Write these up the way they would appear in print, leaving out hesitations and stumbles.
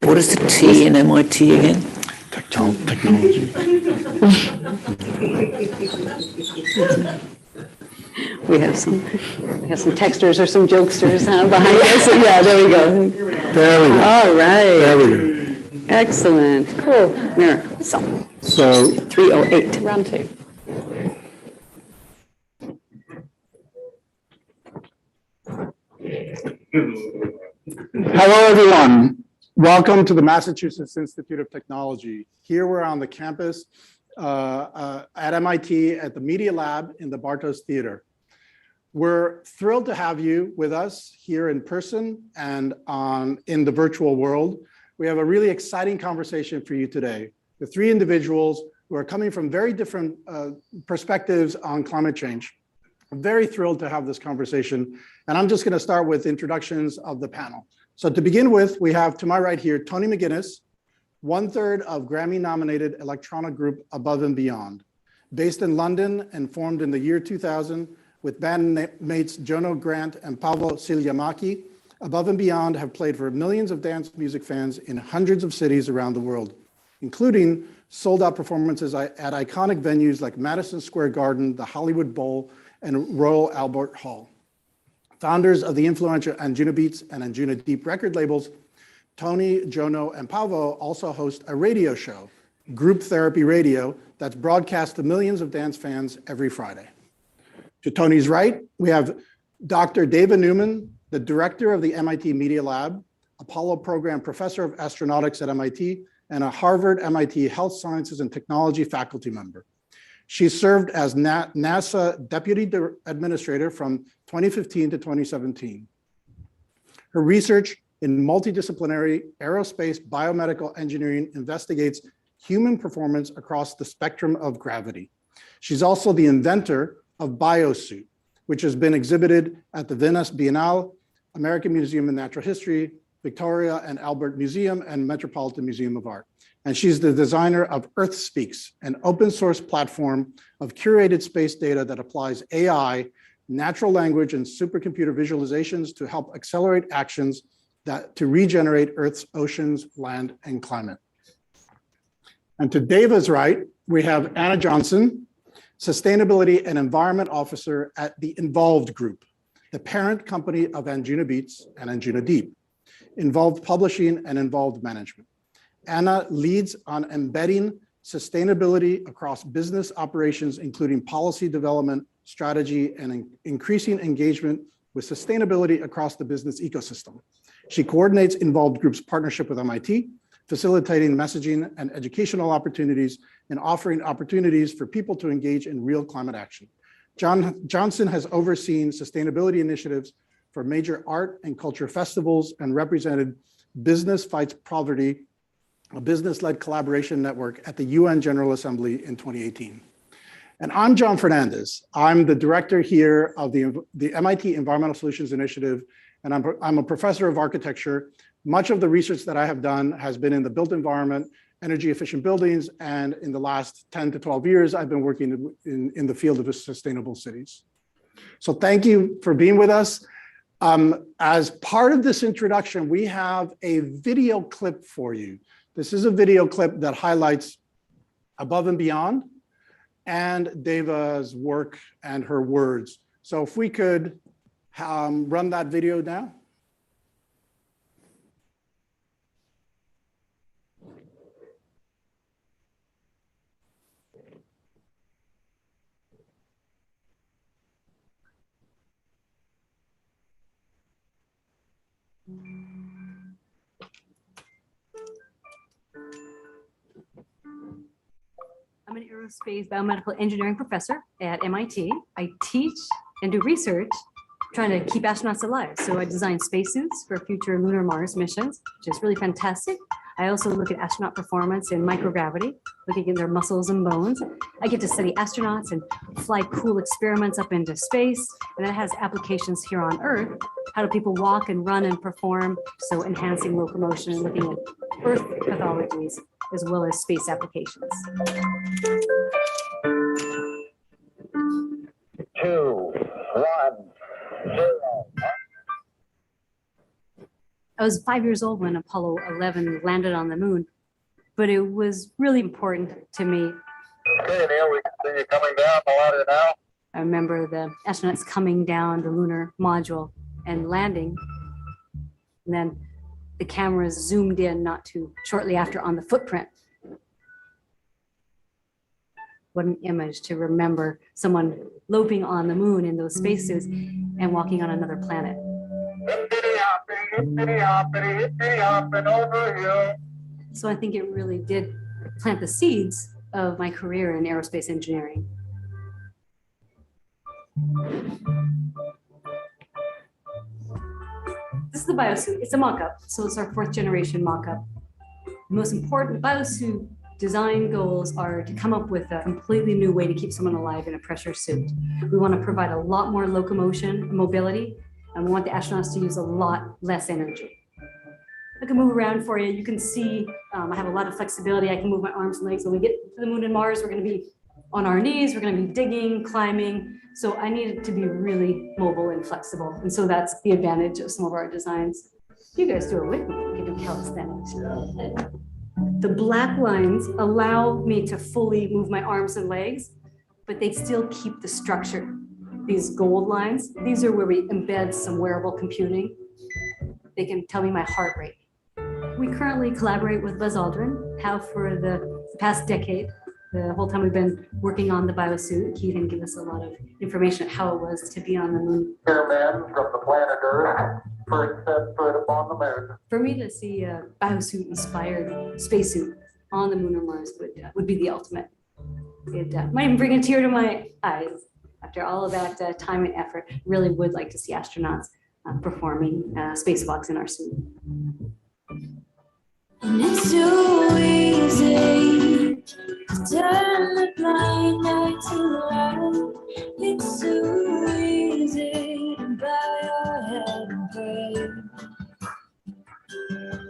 What is the T in MIT again? Technology. We have some texters or some jokesters behind us. Yeah, there we go. There we go. All right. There we go. Excellent. Cool. There. So 308. Round two. Hello, everyone. Welcome to the Massachusetts Institute of Technology. Here we're on the campus at MIT at the Media Lab in the Bartos Theater. We're thrilled to have you with us here in person and in the virtual world. We have a really exciting conversation for you today. The three individuals who are coming from very different perspectives on climate change. I'm very thrilled to have this conversation. And I'm just going to start with introductions of the panel. So to begin with, we have to my right here, Tony McGuinness, 1/3 of Grammy-nominated electronic group Above and Beyond. Based in London and formed in the year 2000 with bandmates Jono Grant and Paavo Siljamäki, Above and Beyond have played for millions of dance music fans in hundreds of cities around the world, including sold-out performances at iconic venues like Madison Square Garden, the Hollywood Bowl, and Royal Albert Hall. Founders of the influential Anjunabeats and Anjunadeep record labels, Tony, Jono, and Paavo also host a radio show, Group Therapy Radio, that's broadcast to millions of dance fans every Friday. To Tony's right, we have Dr. David Newman, the director of the MIT Media Lab, Apollo Program Professor of Astronautics at MIT, and a Harvard MIT Health Sciences and Technology faculty member. She served as NASA Deputy Administrator from 2015 to 2017. Her research in multidisciplinary aerospace biomedical engineering investigates human performance across the spectrum of gravity. She's also the inventor of BioSuit, which has been exhibited at the Venice Biennale, American Museum of Natural History, Victoria and Albert Museum, and Metropolitan Museum of Art. And she's the designer of Earth Speaks, an open source platform of curated space data that applies AI, natural language, and supercomputer visualizations to help accelerate actions to regenerate Earth's oceans, land, and climate. And to Deva's right, we have Anna Johnson, Sustainability and Environment Officer at the Involved Group, the parent company of Anjunabeats and Anjunadeep, Involved Publishing and Involved Management. Anna leads on embedding sustainability across business operations, including policy development, strategy, and increasing engagement with sustainability across the business ecosystem. She coordinates Involved Group's partnership with MIT, facilitating messaging and educational opportunities and offering opportunities for people to engage in real climate action. Johnson has overseen sustainability initiatives for major art and culture festivals and represented Business Fights Poverty, a business-led collaboration network at the UN General Assembly in 2018. And I'm John Fernandez. I'm the director here of the MIT Environmental Solutions Initiative, and I'm a professor of architecture. Much of the research that I have done has been in the built environment, energy efficient buildings, and in the last 10 to 12 years, I've been working in the field of sustainable cities. So thank you for being with us. As part of this introduction, we have a video clip for you. This is a video clip that highlights Above and Beyond and Deva's work and her words. So if we could run that video now. I'm an aerospace biomedical engineering professor at MIT. I teach and do research trying to keep astronauts alive. So I design spacesuits for future lunar Mars missions, which is really fantastic. I also look at astronaut performance in microgravity, looking at their muscles and bones. I get to study astronauts and fly cool experiments up into space. And that has applications here on Earth. How do people walk and run and perform? So enhancing locomotion and looking at Earth pathologies as well as space applications. 2, 1, 0. I was 5 years old when Apollo 11 landed on the moon, but it was really important to me. Okay, Neil, we can see you coming down the ladder now. I remember the astronauts coming down the lunar module and landing. And then the cameras zoomed in not too shortly after on the footprint. What an image to remember someone loping on the moon in those spacesuits and walking on another planet. So I think it really did plant the seeds of my career in aerospace engineering. This is the biosuit. It's a mock-up, so it's our 4th generation mock-up. The most important biosuit design goals are to come up with a completely new way to keep someone alive in a pressure suit. We want to provide a lot more locomotion and mobility, and we want the astronauts to use a lot less energy. I can move around for you. You can see I have a lot of flexibility. I can move my arms and legs. When we get to the moon and Mars, we're going to be on our knees. We're going to be digging, climbing. So I need it to be really mobile and flexible. And so that's the advantage of some of our designs. You guys do it with me. You can do calisthenics. The black lines allow me to fully move my arms and legs, but they still keep the structure. These gold lines, these are where we embed some wearable computing. They can tell me my heart rate. We currently collaborate with Buzz Aldrin, have for the past decade. The whole time we've been working on the biosuit, he can give us a lot of information on how it was to be on the moon. Airman from the planet Earth, first set foot upon the moon. For me to see a biosuit-inspired spacesuit on the moon or Mars would be the ultimate. It might even bring a tear to my eyes. After all of that time and effort, really would like to see astronauts performing spacewalks in our suit. And it's so easy to turn the blind eye to light. It's so easy to bow your head and pray.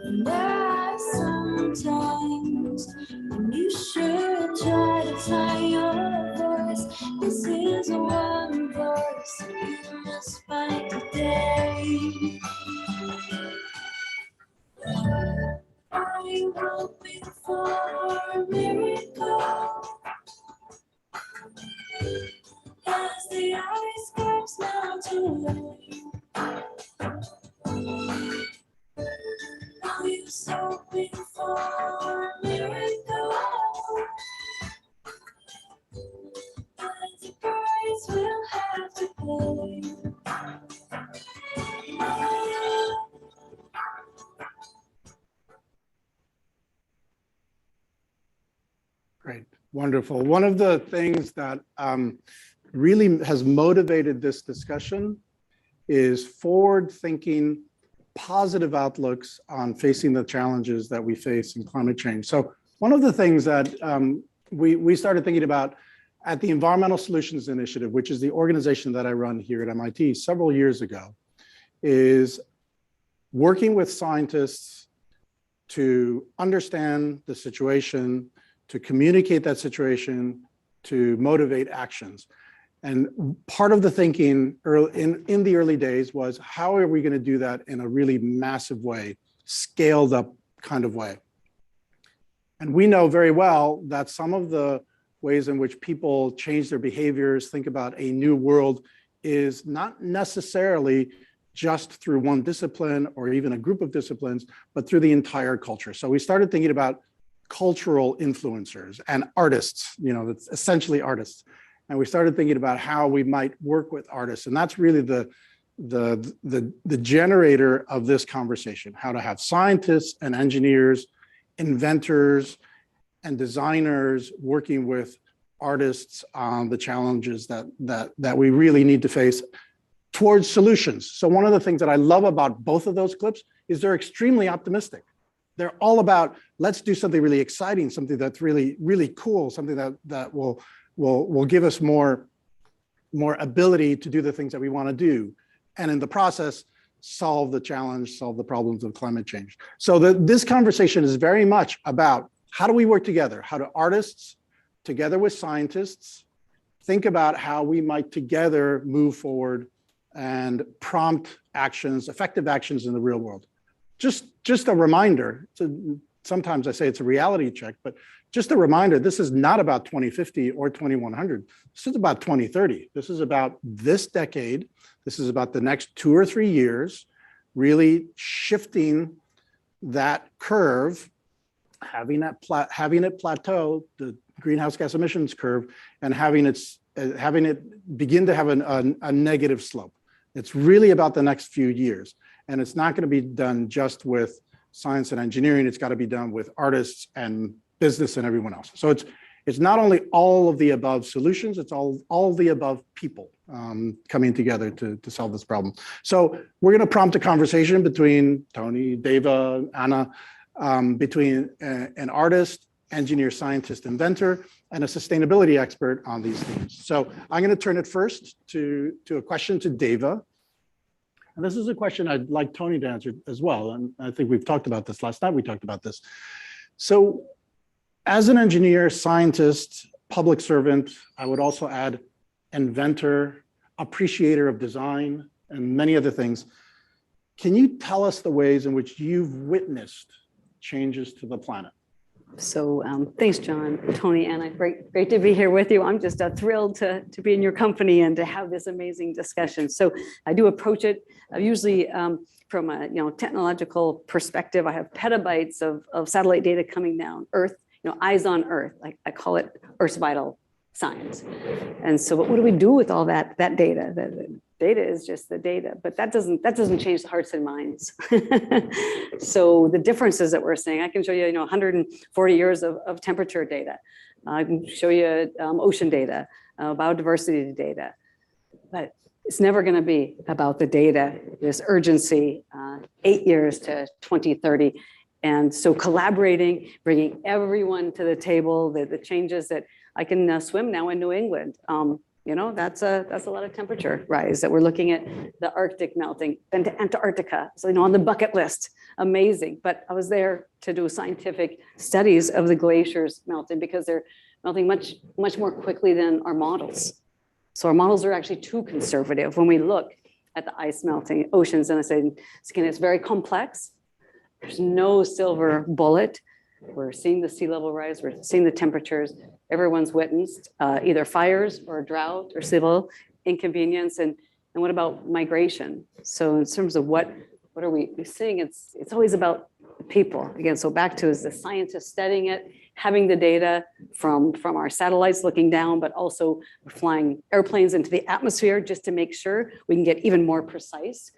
And there are sometimes when you should try to find your voice. This is one voice you must find today. I hoping for a miracle as the ice caps melt away. Are you hoping for a miracle as the price will have to pay? Great, wonderful. One of the things that really has motivated this discussion is forward-thinking, positive outlooks on facing the challenges that we face in climate change. So one of the things that we started thinking about at the Environmental Solutions Initiative, which is the organization that I run here at MIT several years ago, is working with scientists to understand the situation, to communicate that situation, to motivate actions. And part of the thinking in the early days was, how are we going to do that in a really massive way, scaled up kind of way? And we know very well that some of the ways in which people change their behaviors, think about a new world, is not necessarily just through one discipline or even a group of disciplines, but through the entire culture. So we started thinking about cultural influencers and artists, that's essentially artists. And we started thinking about how we might work with artists. And that's really the generator of this conversation, how to have scientists and engineers, inventors and designers working with artists on the challenges that we really need to face towards solutions. So one of the things that I love about both of those clips is they're extremely optimistic. They're all about, let's do something really exciting, something that's really, really cool, something that will give us more ability to do the things that we want to do. And in the process, solve the challenge, solve the problems of climate change. So this conversation is very much about, how do we work together? How do artists, together with scientists, think about how we might together move forward and prompt actions, effective actions in the real world? just a reminder. Sometimes I say it's a reality check, but just a reminder, this is not about 2050 or 2100. This is about 2030. This is about this decade. This is about the next 2 or 3 years, really shifting that curve, having it plateau, the greenhouse gas emissions curve, and having it begin to have a negative slope. It's really about the next few years. And it's not going to be done just with science and engineering. It's got to be done with artists and business and everyone else. So it's not only all of the above solutions, it's all of the above people coming together to solve this problem. So we're going to prompt a conversation between Tony, Deva, Anna, between an artist, engineer, scientist, inventor, and a sustainability expert on these themes. So I'm going to turn it first to a question to Deva. And this is a question I'd like Tony to answer as well. And I think we've talked about this last night. We talked about this. So as an engineer, scientist, public servant, I would also add inventor, appreciator of design, and many other things. Can you tell us the ways in which you've witnessed changes to the planet? So thanks, John, Tony, Anna. Great to be here with you. I'm just thrilled to be in your company and to have this amazing discussion. So I do approach it usually from a technological perspective. I have petabytes of satellite data coming down Earth, eyes on Earth. I call it Earth's vital signs. And so what do we do with all that data? The data is just the data, but that doesn't change the hearts and minds. So the differences that we're seeing, I can show you, 140 years of temperature data. I can show you ocean data, biodiversity data, but it's never going to be about the data. This urgency, 8 years to 2030. And so collaborating, bringing everyone to the table, the changes that I can swim now in New England. That's a lot of temperature rise that we're looking at, the Arctic melting, then to Antarctica. So, on the bucket list, amazing. But I was there to do scientific studies of the glaciers melting because they're melting much, much more quickly than our models. So our models are actually too conservative when we look at the ice melting, oceans, and I say, skin, it's very complex. There's no silver bullet. We're seeing the sea level rise. We're seeing the temperatures. Everyone's witnessed either fires or drought or civil inconvenience. And what about migration? So in terms of what are we seeing? It's always about people. Again, so back to is the scientists studying it, having the data from our satellites looking down, but also flying airplanes into the atmosphere just to make sure we can get even more precise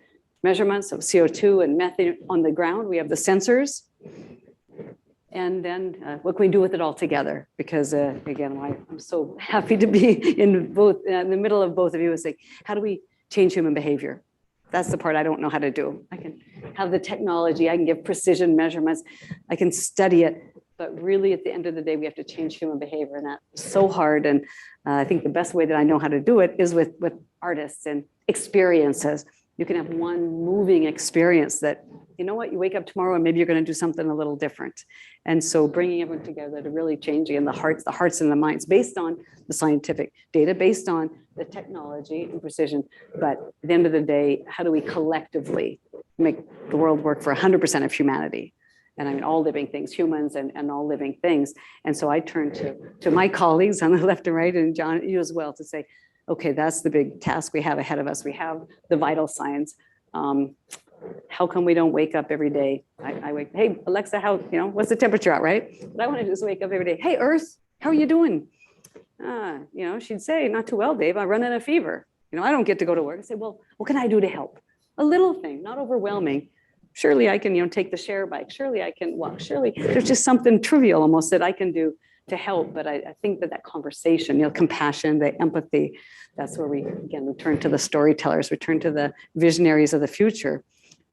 measurements of CO2 and methane on the ground. We have the sensors. And then what can we do with it all together? Because again, I'm so happy to be in the middle of both of you and say, how do we change human behavior? That's the part I don't know how to do. I can have the technology, I can give precision measurements, I can study it, but really at the end of the day, we have to change human behavior, and that's so hard. And I think the best way that I know how to do it is with artists and experiences. You can have one moving experience that, you wake up tomorrow and maybe you're going to do something a little different. And so bringing everyone together to really change the hearts and the minds based on the scientific data, based on the technology and precision. But at the end of the day, how do we collectively make the world work for 100% of humanity? And I mean, all living things, humans and all living things. And so I turn to my colleagues on the left and right, and John, you as well, to say, okay, that's the big task we have ahead of us. We have the vital signs. How come we don't wake up every day? I wake, hey, Alexa, what's the temperature out, right? But I want to just wake up every day. Hey, Earth, how are you doing? She'd say, not too well, Dave, I'm running a fever. I don't get to go to work. I say, well, what can I do to help? A little thing, not overwhelming. Surely I can, take the share bike. Surely I can walk. Surely there's just something trivial almost that I can do to help. But I think that conversation, compassion, the empathy, that's where we turn to the storytellers, we turn to the visionaries of the future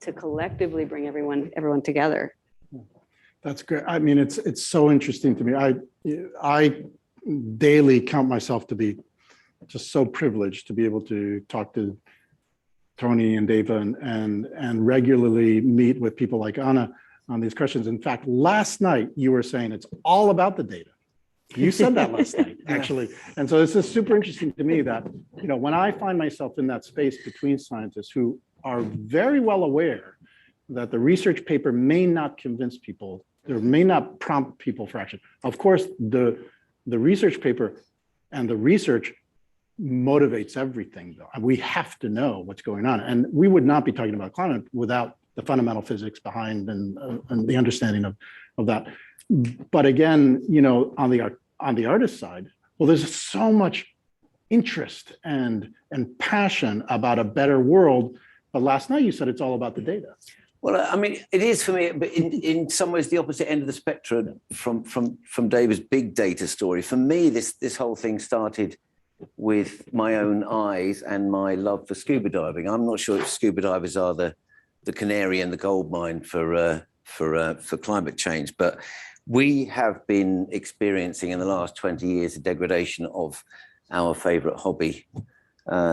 to collectively bring everyone together. That's great. I mean, it's so interesting to me. I daily count myself to be just so privileged to be able to talk to Tony and Deva and regularly meet with people like Anna on these questions. In fact, last night you were saying it's all about the data. You said that last night, actually. And so this is super interesting to me that, when I find myself in that space between scientists who are very well aware that the research paper may not convince people, or may not prompt people for action. Of course, the research paper and the research motivates everything, though. We have to know what's going on. And we would not be talking about climate without the fundamental physics behind and the understanding of that. But again, you know, on the artist side, well, there's so much interest and passion about a better world. But last night you said it's all about the data. Well, I mean, it is for me, but in some ways the opposite end of the spectrum from David's big data story. For me, this whole thing started with my own eyes and my love for scuba diving. I'm not sure if scuba divers are the canary in the gold mine for climate change, but we have been experiencing in the last 20 years a degradation of our favorite hobby.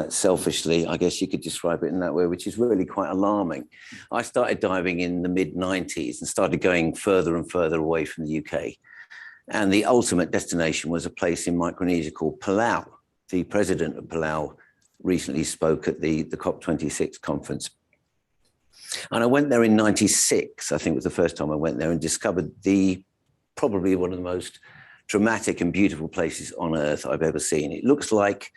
Selfishly, I guess you could describe it in that way, which is really quite alarming. I started diving in the mid-90s and started going further and further away from the UK. And the ultimate destination was a place in Micronesia called Palau. The president of Palau recently spoke at the COP26 conference. And I went there in 96, I think was the first time I went there, and discovered probably one of the most dramatic and beautiful places on earth I've ever seen. It looks like,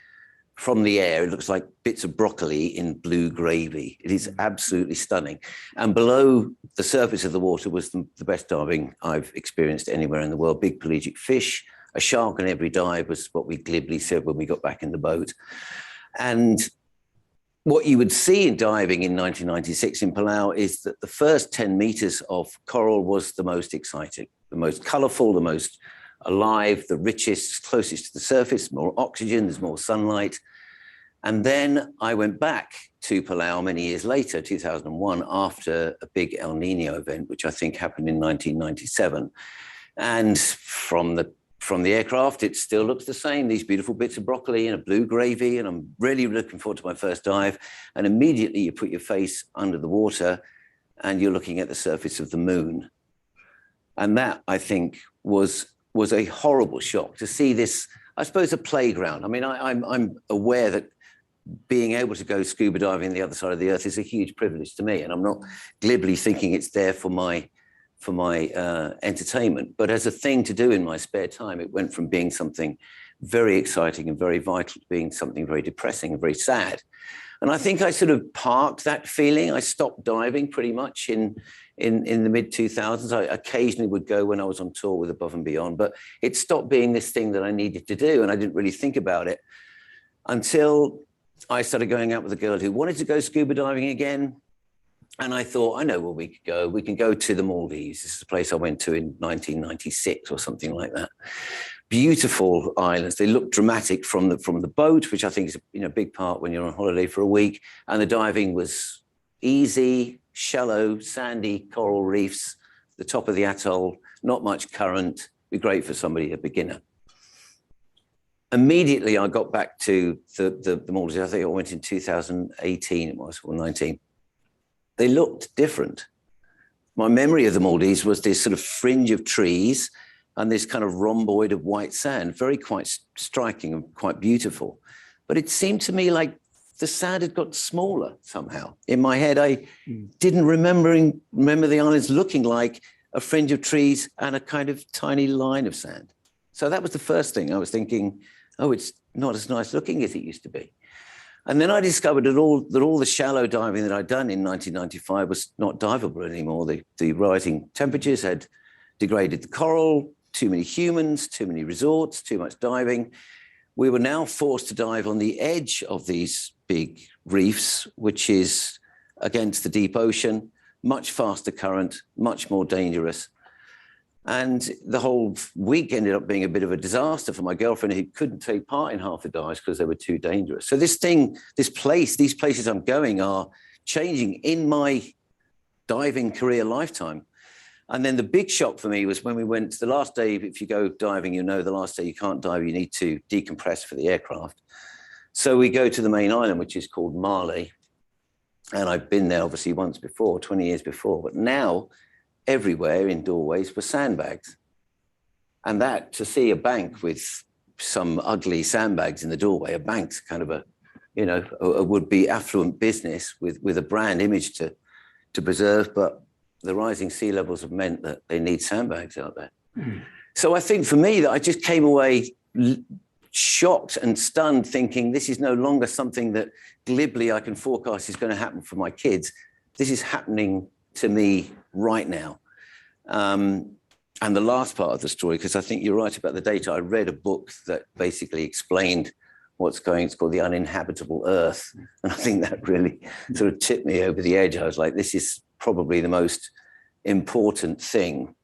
from the air, it looks like bits of broccoli in blue gravy. It is absolutely stunning. And below the surface of the water was the best diving I've experienced anywhere in the world. Big pelagic fish, a shark on every dive was what we glibly said when we got back in the boat. And what you would see in diving in 1996 in Palau is that the first 10 meters of coral was the most exciting, the most colorful, the most alive, the richest, closest to the surface, more oxygen, there's more sunlight. And then I went back to Palau many years later, 2001, after a big El Nino event, which I think happened in 1997. And from the aircraft, it still looks the same, these beautiful bits of broccoli and a blue gravy, and I'm really looking forward to my first dive. And immediately you put your face under the water and you're looking at the surface of the moon. And that, I think, was a horrible shock to see this, I suppose, a playground. I mean, I'm aware that being able to go scuba diving on the other side of the earth is a huge privilege to me. And I'm not glibly thinking it's there for my entertainment, but as a thing to do in my spare time, it went from being something very exciting and very vital to being something very depressing and very sad. And I think I sort of parked that feeling. I stopped diving pretty much in the mid-2000s. I occasionally would go when I was on tour with Above and Beyond, but it stopped being this thing that I needed to do. And I didn't really think about it until I started going out with a girl who wanted to go scuba diving again. And I thought, I know where we could go. We can go to the Maldives. This is a place I went to in 1996 or something like that. Beautiful islands. They look dramatic from the boat, which I think is a big part when you're on holiday for a week. And the diving was easy, shallow, sandy coral reefs, the top of the atoll, not much current. Be great for somebody, a beginner. Immediately, I got back to the Maldives. I think I went in 2018, it was, or 19. They looked different. My memory of the Maldives was this sort of fringe of trees and this kind of rhomboid of white sand, quite striking and quite beautiful. But it seemed to me like the sand had got smaller somehow. In my head, I didn't remember the islands looking like a fringe of trees and a kind of tiny line of sand. So that was the first thing I was thinking, oh, it's not as nice looking as it used to be. And then I discovered that all the shallow diving that I'd done in 1995 was not diveable anymore. The rising temperatures had degraded the coral, too many humans, too many resorts, too much diving. We were now forced to dive on the edge of these big reefs, which is against the deep ocean, much faster current, much more dangerous. And the whole week ended up being a bit of a disaster for my girlfriend, who couldn't take part in half the dives because they were too dangerous. So these places I'm going are changing in my diving career lifetime. And then the big shock for me was when we went the last day. If you go diving, the last day you can't dive, you need to decompress for the aircraft. So we go to the main island, which is called Mali. And I've been there obviously once before, 20 years before, but now everywhere in doorways were sandbags. And that, to see a bank with some ugly sandbags in the doorway, a bank's kind of a would-be affluent business with a brand image to to preserve, but the rising sea levels have meant that they need sandbags out there. So I think for me that I just came away shocked and stunned, thinking this is no longer something that glibly I can forecast is going to happen for my kids. This is happening to me right now. And the last part of the story, because I think you're right about the data, I read a book that basically explained what's going, it's called The Uninhabitable Earth. And I think that really sort of tipped me over the edge. I was like, this is probably the most important thing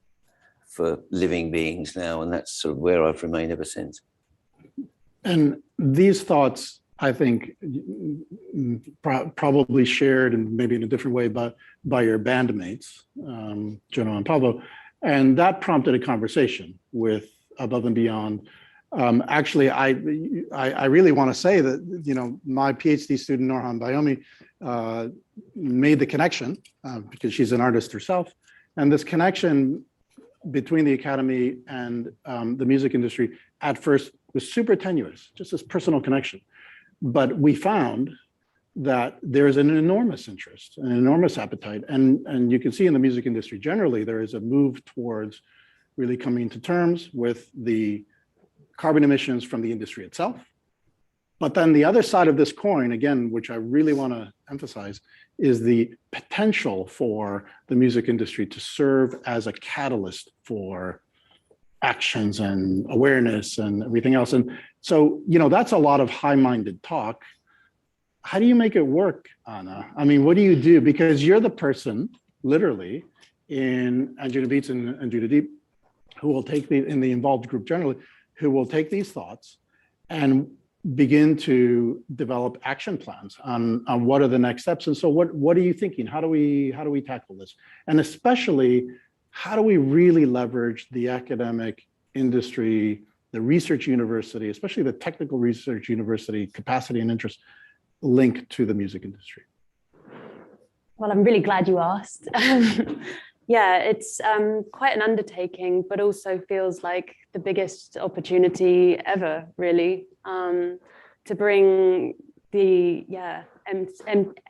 for living beings now. And that's sort of where I've remained ever since. And these thoughts, I think, probably shared and maybe in a different way by your bandmates, Juno and Pablo. And that prompted a conversation with Above and Beyond. Actually, I really want to say that, you know, my PhD student, Norhan Bayomi, made the connection because she's an artist herself. And this connection between the academy and the music industry at first was super tenuous, just this personal connection. But we found that there is an enormous interest, an enormous appetite. And you can see in the music industry generally, there is a move towards really coming to terms with the carbon emissions from the industry itself. But then the other side of this coin, again, which I really want to emphasize, is the potential for the music industry to serve as a catalyst for actions and awareness and everything else. And so, you know, that's a lot of high-minded talk. How do you make it work, Anna? I mean, what do you do? Because you're the person, literally, in Anjunabeats and Anjunadeep, who will take in the involved group generally, who will take these thoughts and begin to develop action plans on what are the next steps. And so what are you thinking? How do we tackle this? And especially, how do we really leverage the academic industry, the research university, especially the technical research university capacity and interest link to the music industry? Well, I'm really glad you asked. Yeah, it's quite an undertaking, but also feels like the biggest opportunity ever, really, to bring the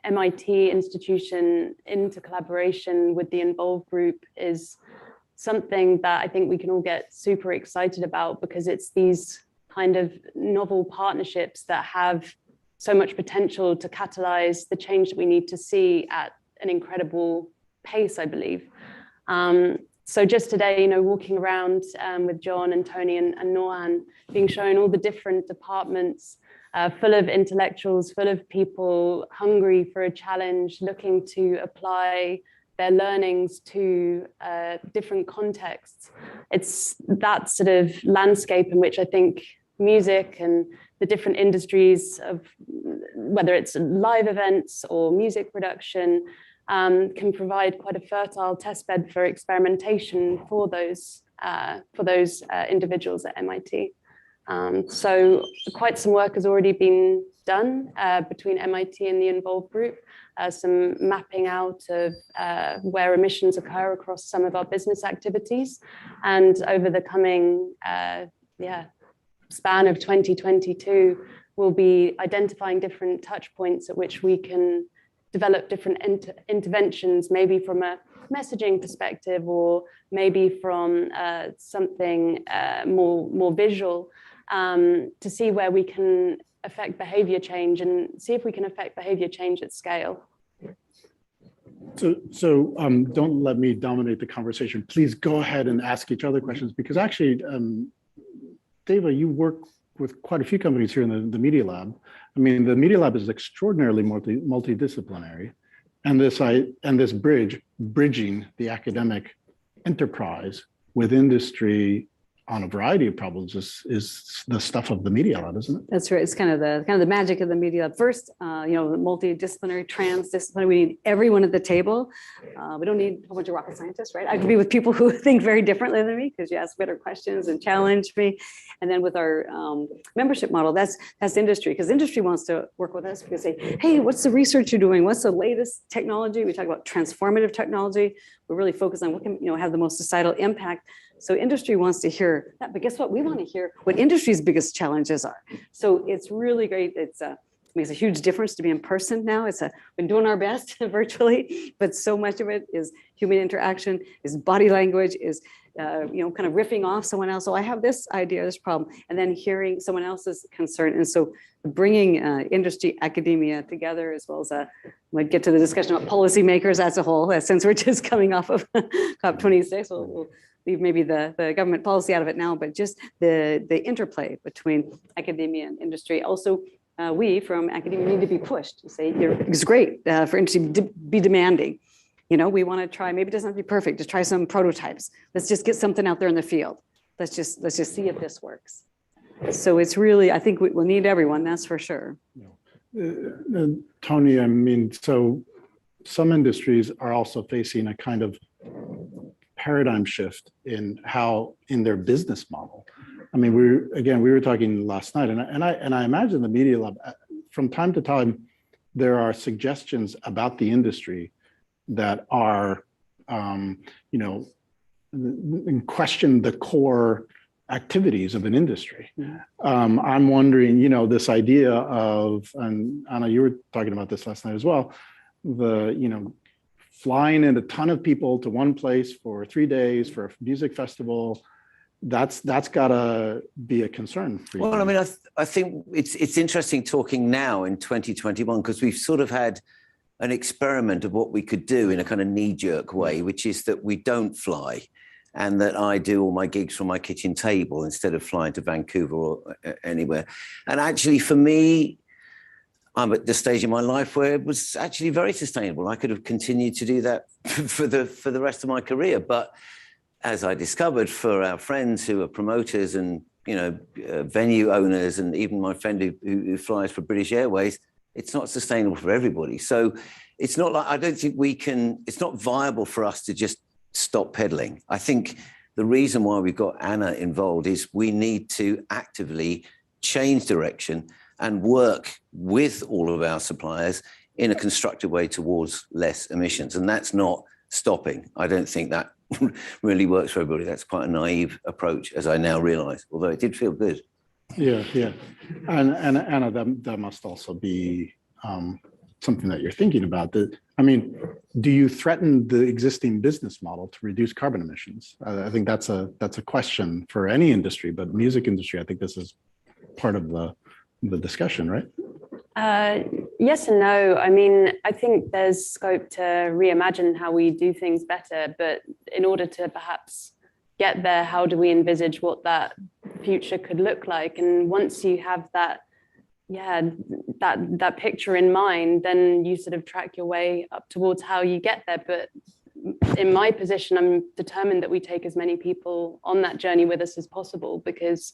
MIT institution into collaboration with the involved group is something that I think we can all get super excited about, because it's these kind of novel partnerships that have so much potential to catalyze the change that we need to see at an incredible pace, I believe. So just today, you know, walking around with John and Tony and Nourey, being shown all the different departments full of intellectuals, full of people hungry for a challenge, looking to apply their learnings to different contexts. It's that sort of landscape in which I think music and the different industries of, whether it's live events or music production, can provide quite a fertile testbed for experimentation for those individuals at MIT. So quite some work has already been done between MIT and the involved group, some mapping out of where emissions occur across some of our business activities. And over the coming span of 2022, we'll be identifying different touch points at which we can develop different interventions, maybe from a messaging perspective, or maybe from something more visual, to see where we can affect behavior change and see if we can affect behavior change at scale. So don't let me dominate the conversation. Please go ahead and ask each other questions, because actually, Deva, you work with quite a few companies here in the Media Lab. I mean, the Media Lab is extraordinarily multidisciplinary, and this bridging the academic enterprise with industry on a variety of problems is the stuff of the Media Lab, isn't it? That's right. It's kind of the magic of the Media Lab. First, you know, the multidisciplinary, transdisciplinary. We need everyone at the table. We don't need a whole bunch of rocket scientists, right? I could be with people who think very differently than me, because you ask better questions and challenge me. And then with our membership model, that's industry, because industry wants to work with us. We can say, hey, what's the research you're doing? What's the latest technology? We talk about transformative technology. We're really focused on what can, you know, have the most societal impact. So industry wants to hear that, but guess what? We want to hear what industry's biggest challenges are. So it's really great. It's makes a huge difference to be in person now. Been doing our best virtually, but so much of it is human interaction, is body language, is kind of riffing off someone else. So I have this idea, this problem, and then hearing someone else's concern. And so bringing industry, academia together, as well as might get to the discussion about policymakers as a whole, since we're just coming off of COP26, we'll leave maybe the government policy out of it now, but just the interplay between academia and industry. Also, we from academia need to be pushed to say, it's great for industry to be demanding. We want to try, maybe it doesn't have to be perfect, just try some prototypes. Let's just get something out there in the field. Let's just see if this works. So it's really, I think we'll need everyone, that's for sure. Tony, I mean, so some industries are also facing a kind of paradigm shift in their business model. I mean, we were talking last night, and I imagine the Media Lab, from time to time, there are suggestions about the industry that are, question the core activities of an industry. I'm wondering, this idea of, and Anna, you were talking about this last night as well, flying in a ton of people to one place for 3 days for a music festival, that's gotta be a concern for you. Well, I mean, I think it's interesting talking now in 2021, because we've sort of had an experiment of what we could do in a kind of knee-jerk way, which is that we don't fly, and that I do all my gigs from my kitchen table instead of flying to Vancouver or anywhere. And actually, for me, I'm at the stage in my life where it was actually very sustainable. I could have continued to do that for the rest of my career. But as I discovered, for our friends who are promoters and venue owners, and even my friend who flies for British Airways, it's not sustainable for everybody. So it's not like, I don't think it's not viable for us to just stop pedaling. I think the reason why we've got Anna involved is we need to actively change direction and work with all of our suppliers in a constructive way towards less emissions. And that's not stopping. I don't think that really works for everybody. That's quite a naive approach, as I now realize, although it did feel good. Yeah. And Anna, that must also be something that you're thinking about. Do you threaten the existing business model to reduce carbon emissions? I think that's a question for any industry, but music industry, I think this is part of the discussion, right? Yes and no. I mean, I think there's scope to reimagine how we do things better, but in order to perhaps get there, how do we envisage what that future could look like? And once you have that picture in mind, then you sort of track your way up towards how you get there. But in my position, I'm determined that we take as many people on that journey with us as possible, because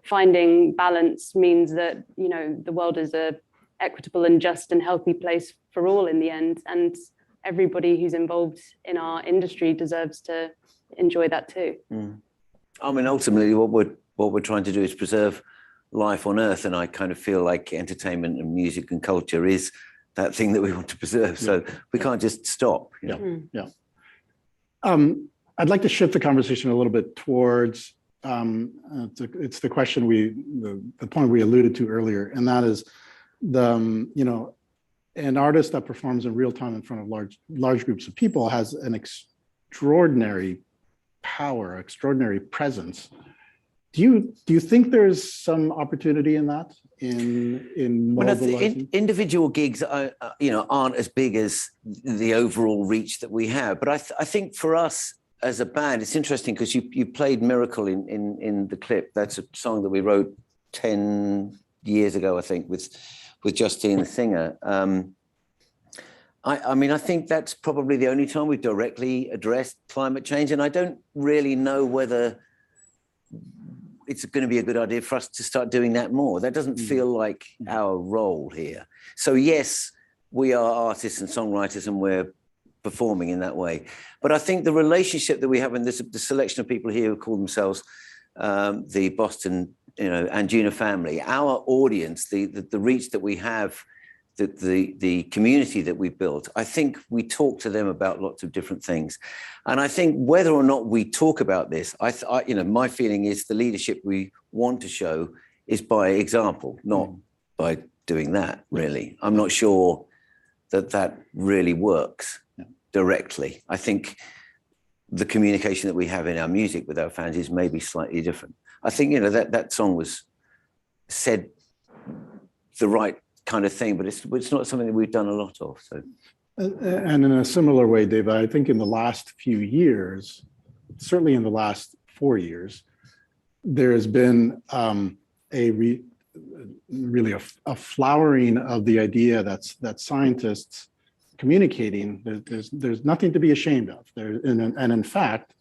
finding balance means that, the world is a equitable and just and healthy place for all in the end. And everybody who's involved in our industry deserves to enjoy that too. I mean, ultimately, what we're trying to do is preserve life on Earth, and I kind of feel like entertainment and music and culture is that thing that we want to preserve. So we can't just stop. Yeah. I'd like to shift the conversation a little bit towards it's the question the point we alluded to earlier, and that is an artist that performs in real time in front of large groups of people has an extraordinary power, extraordinary presence. Do you think there's some opportunity in that in mobilizing? Individual gigs aren't as big as the overall reach that we have, but I think for us as a band, it's interesting because you played Miracle in the clip. That's a song that we wrote 10 years ago, I think, with Justine the singer. I think that's probably the only time we've directly addressed climate change, and I don't really know whether it's going to be a good idea for us to start doing that more. That doesn't feel like our role here. So yes, we are artists and songwriters, and we're performing in that way. But I think the relationship that we have in the selection of people here who call themselves the Boston, Anjuna family, our audience, the reach that we have, the community that we've built, I think we talk to them about lots of different things. And I think whether or not we talk about this, my feeling is the leadership we want to show is by example, not by doing that, really. I'm not sure that really works directly. I think the communication that we have in our music with our fans is maybe slightly different. I think, you know, that song was said the right kind of thing, but it's not something that we've done a lot of. So, and in a similar way, Dave, I think in the last few years, certainly in the last 4 years, there has been really a flowering of the idea that scientists communicating, there's nothing to be ashamed of. And in fact,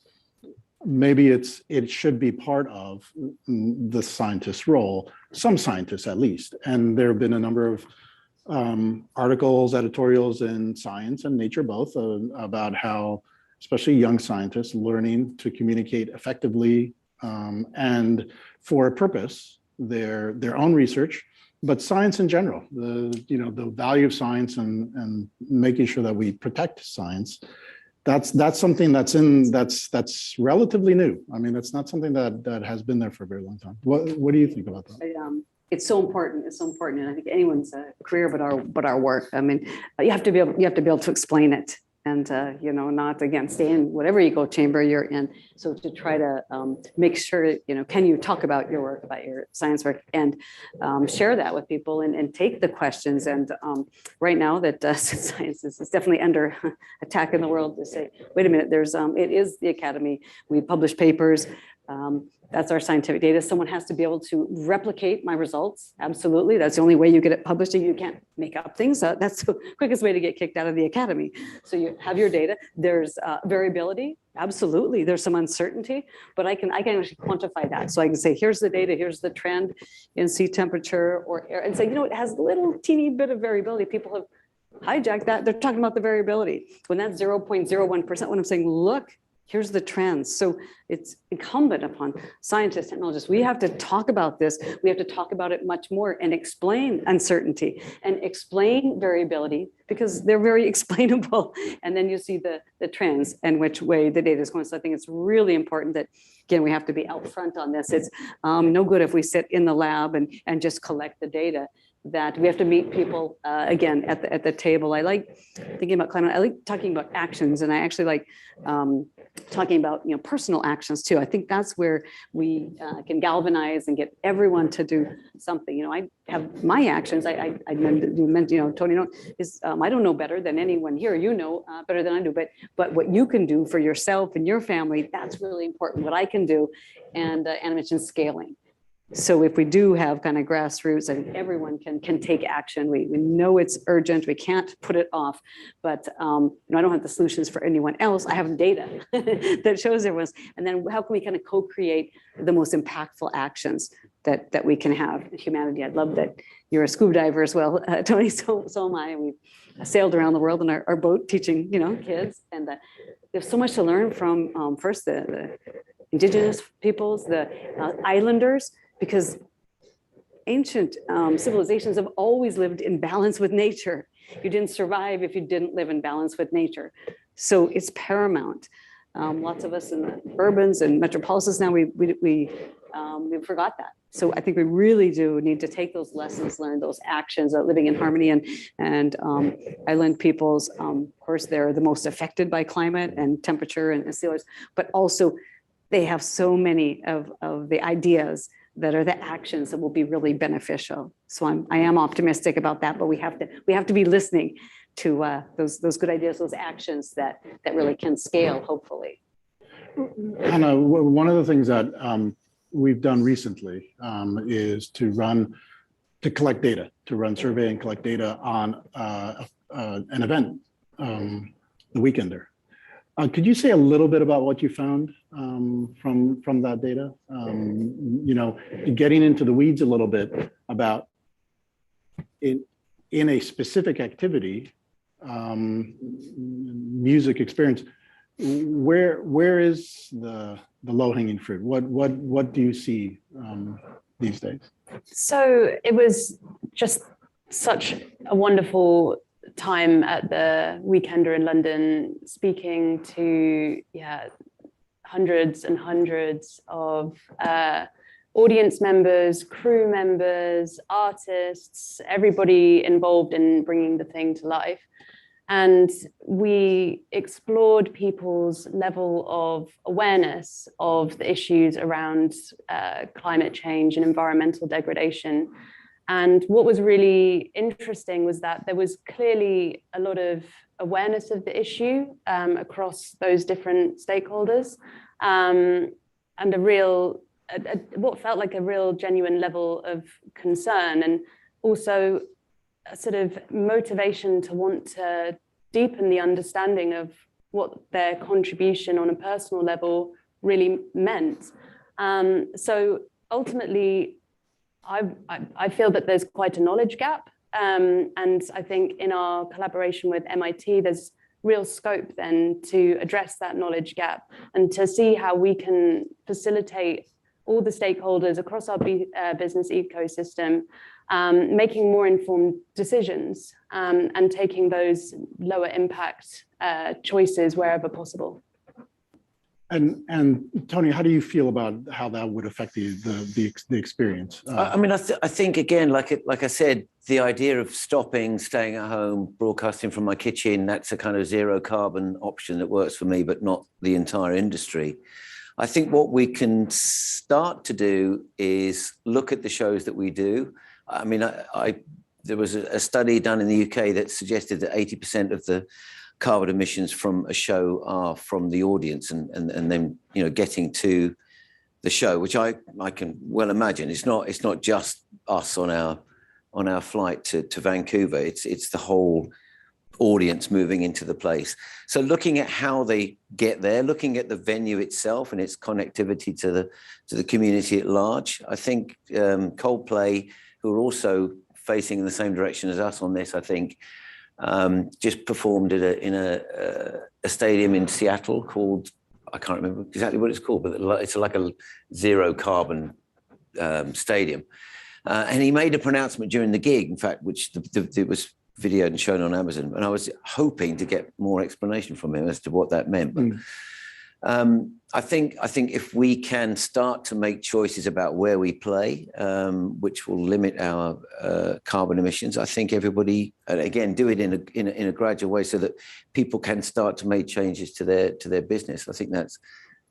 maybe it should be part of the scientist's role, some scientists at least. And there have been a number of articles, editorials in Science and Nature both about how, especially young scientists, learning to communicate effectively and for a purpose, their own research, but science in general, the value of science and making sure that we protect science. That's something that's relatively new. I mean, that's not something that has been there for a very long time. What do you think about that? It's so important. It's so important, and I think anyone's career, but our work. I mean, you have to be able to explain it, and not again stay in whatever echo chamber you're in. So to try to make sure, can you talk about your work, about your science work, and share that with people, and take the questions. And right now that science is definitely under attack in the world, to say, wait a minute, it is the academy. We publish papers. That's our scientific data. Someone has to be able to replicate my results. Absolutely. That's the only way you get it published. You can't make up things. That's the quickest way to get kicked out of the academy. So you have your data. There's variability. Absolutely. There's some uncertainty, but I can actually quantify that. So I can say, here's the data, here's the trend in sea temperature or air, and say, it has a little teeny bit of variability. People have hijacked that. They're talking about the variability. When that's 0.01%, when I'm saying, look, here's the trends. So it's incumbent upon scientists, technologists. We have to talk about this. We have to talk about it much more and explain uncertainty and explain variability, because they're very explainable. And then you see the trends and which way the data is going. So I think it's really important that, again, we have to be out front on this. It's no good if we sit in the lab and just collect the data. That we have to meet people again at the table. I like thinking about climate. I like talking about actions, and I actually like talking about personal actions too. I think that's where we can galvanize and get everyone to do something. I have my actions. I meant Tony is I don't know better than anyone here. Better than I do. But what you can do for yourself and your family, that's really important. What I can do, and I mentioned scaling. So if we do have kind of grassroots, I think everyone can take action. We know it's urgent. We can't put it off. But I don't have the solutions for anyone else. I have data that shows everyone's. And then how can we kind of co-create the most impactful actions that we can have in humanity? I'd love that you're a scuba diver as well, Tony. So am I. We've sailed around the world in our boat teaching kids. And there's so much to learn from first the indigenous peoples, the islanders. Because ancient civilizations have always lived in balance with nature. You didn't survive if you didn't live in balance with nature. So it's paramount. Lots of us in the urbans and metropolises now, we forgot that. So I think we really do need to take those lessons learned, those actions of living in harmony, and island peoples, of course, they're the most affected by climate and temperature and sea levels, but also they have so many of the ideas that are the actions that will be really beneficial. So I am optimistic about that, but we have to be listening to those good ideas, those actions that really can scale, hopefully. Hannah, one of the things that we've done recently is to collect data, to run survey and collect data on an event, The Weekender. Could you say a little bit about what you found from that data? Getting into the weeds a little bit about in a specific activity, music experience, where is the low-hanging fruit? What do you see these days? So it was just such a wonderful time at the Weekender in London, speaking to hundreds and hundreds of audience members, crew members, artists, everybody involved in bringing the thing to life. And we explored people's level of awareness of the issues around climate change and environmental degradation. And what was really interesting was that there was clearly a lot of awareness of the issue across those different stakeholders, and what felt like a real genuine level of concern, and also a sort of motivation to want to deepen the understanding of what their contribution on a personal level really meant. So ultimately, I feel that there's quite a knowledge gap. And I think in our collaboration with MIT, there's real scope then to address that knowledge gap and to see how we can facilitate all the stakeholders across our business ecosystem making more informed decisions and taking those lower impact choices wherever possible. And Tony, how do you feel about how that would affect the experience? I mean, I think again, like I said, the idea of stopping, staying at home, broadcasting from my kitchen, that's a kind of zero carbon option that works for me, but not the entire industry. I think what we can start to do is look at the shows that we do. I mean, there was a study done in the UK that suggested that 80% of the carbon emissions from a show are from the audience and then, you know, getting to the show, which I can well imagine. It's not just us on our flight to Vancouver. It's the whole audience moving into the place. So looking at how they get there, looking at the venue itself and its connectivity to the community at large. I think Coldplay, who are also facing in the same direction as us on this, I think, just performed in a stadium in Seattle called, I can't remember exactly what it's called, but it's like a zero carbon stadium. And he made a pronouncement during the gig, in fact, which it was videoed and shown on Amazon. And I was hoping to get more explanation from him as to what that meant. But I think if we can start to make choices about where we play, which will limit our carbon emissions, I think everybody, and again, do it in a gradual way so that people can start to make changes to their business. I think